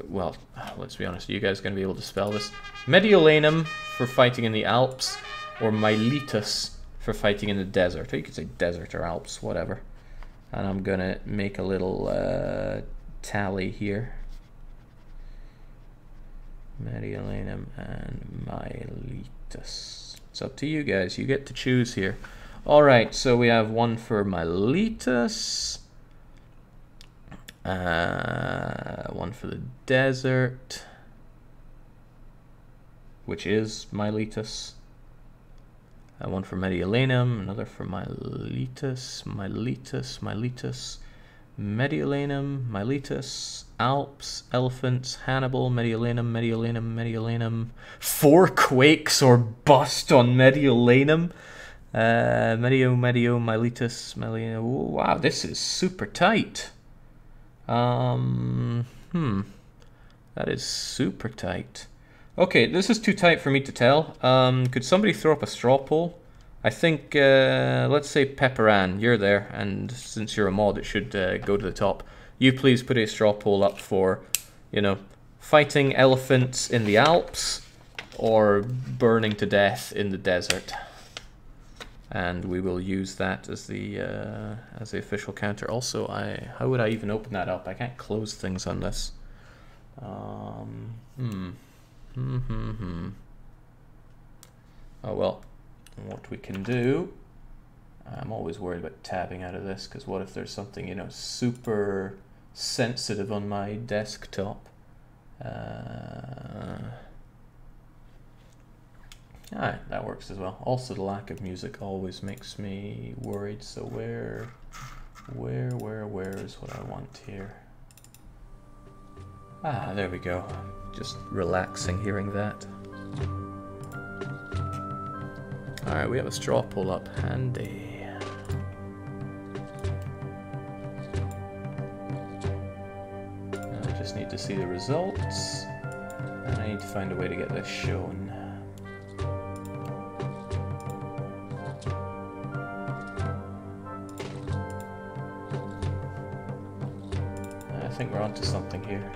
well, let's be honest, are you guys going to be able to spell this? Mediolanum for fighting in the Alps, or Miletus for fighting in the desert. Or you could say desert or Alps, whatever. And I'm going to make a little tally here. Mediolanum and Miletus. It's up to you guys. You get to choose here. Alright, so we have one for Miletus. One for the desert. Which is Miletus. One for Mediolanum, another for Miletus, Mediolanum, Miletus, Alps, Elephants, Hannibal, Mediolanum. 4 quakes or bust on Mediolanum. Miletus. Wow, this is super tight. That is super tight. Okay, this is too tight for me to tell. Could somebody throw up a straw poll? I think, let's say Pepperan, you're there, and since you're a mod, it should go to the top. You please put a straw poll up for, you know, fighting elephants in the Alps, or burning to death in the desert. And we will use that as the official counter. Also, how would I even open that up? I can't close things on this. Oh well, what we can do, I'm always worried about tabbing out of this, because what if there's something, you know, super sensitive on my desktop? Alright, that works as well. Also, the lack of music always makes me worried, so where is what I want here? Ah, there we go. Just relaxing hearing that. Alright, we have a straw poll up handy. I just need to see the results, and I need to find a way to get this shown. I think we're onto something here.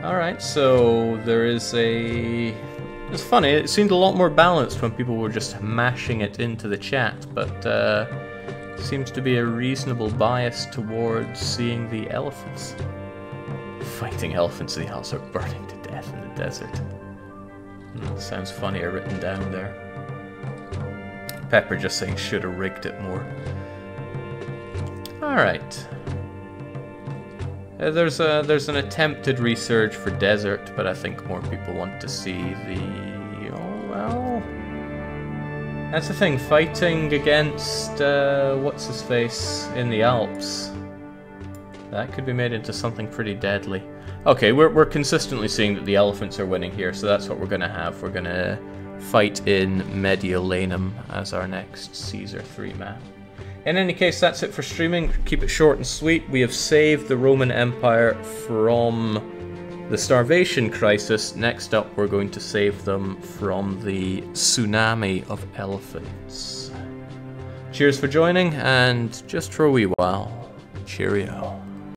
Alright, so there is a... It's funny, it seemed a lot more balanced when people were just mashing it into the chat, but seems to be a reasonable bias towards seeing the elephants. Fighting elephants in the Alps or burning to death in the desert. Sounds funnier written down there. Pepper just saying should have rigged it more. Alright. There's an attempted resurge for desert, but I think more people want to see the... Oh, well... That's the thing, fighting against, what's-his-face in the Alps. That could be made into something pretty deadly. Okay, we're consistently seeing that the elephants are winning here, so that's what we're going to have. We're going to fight in Mediolanum as our next Caesar 3 map. In any case, that's it for streaming. Keep it short and sweet. We have saved the Roman Empire from the starvation crisis. Next up, we're going to save them from the tsunami of elephants. Cheers for joining, and just for a wee while, cheerio.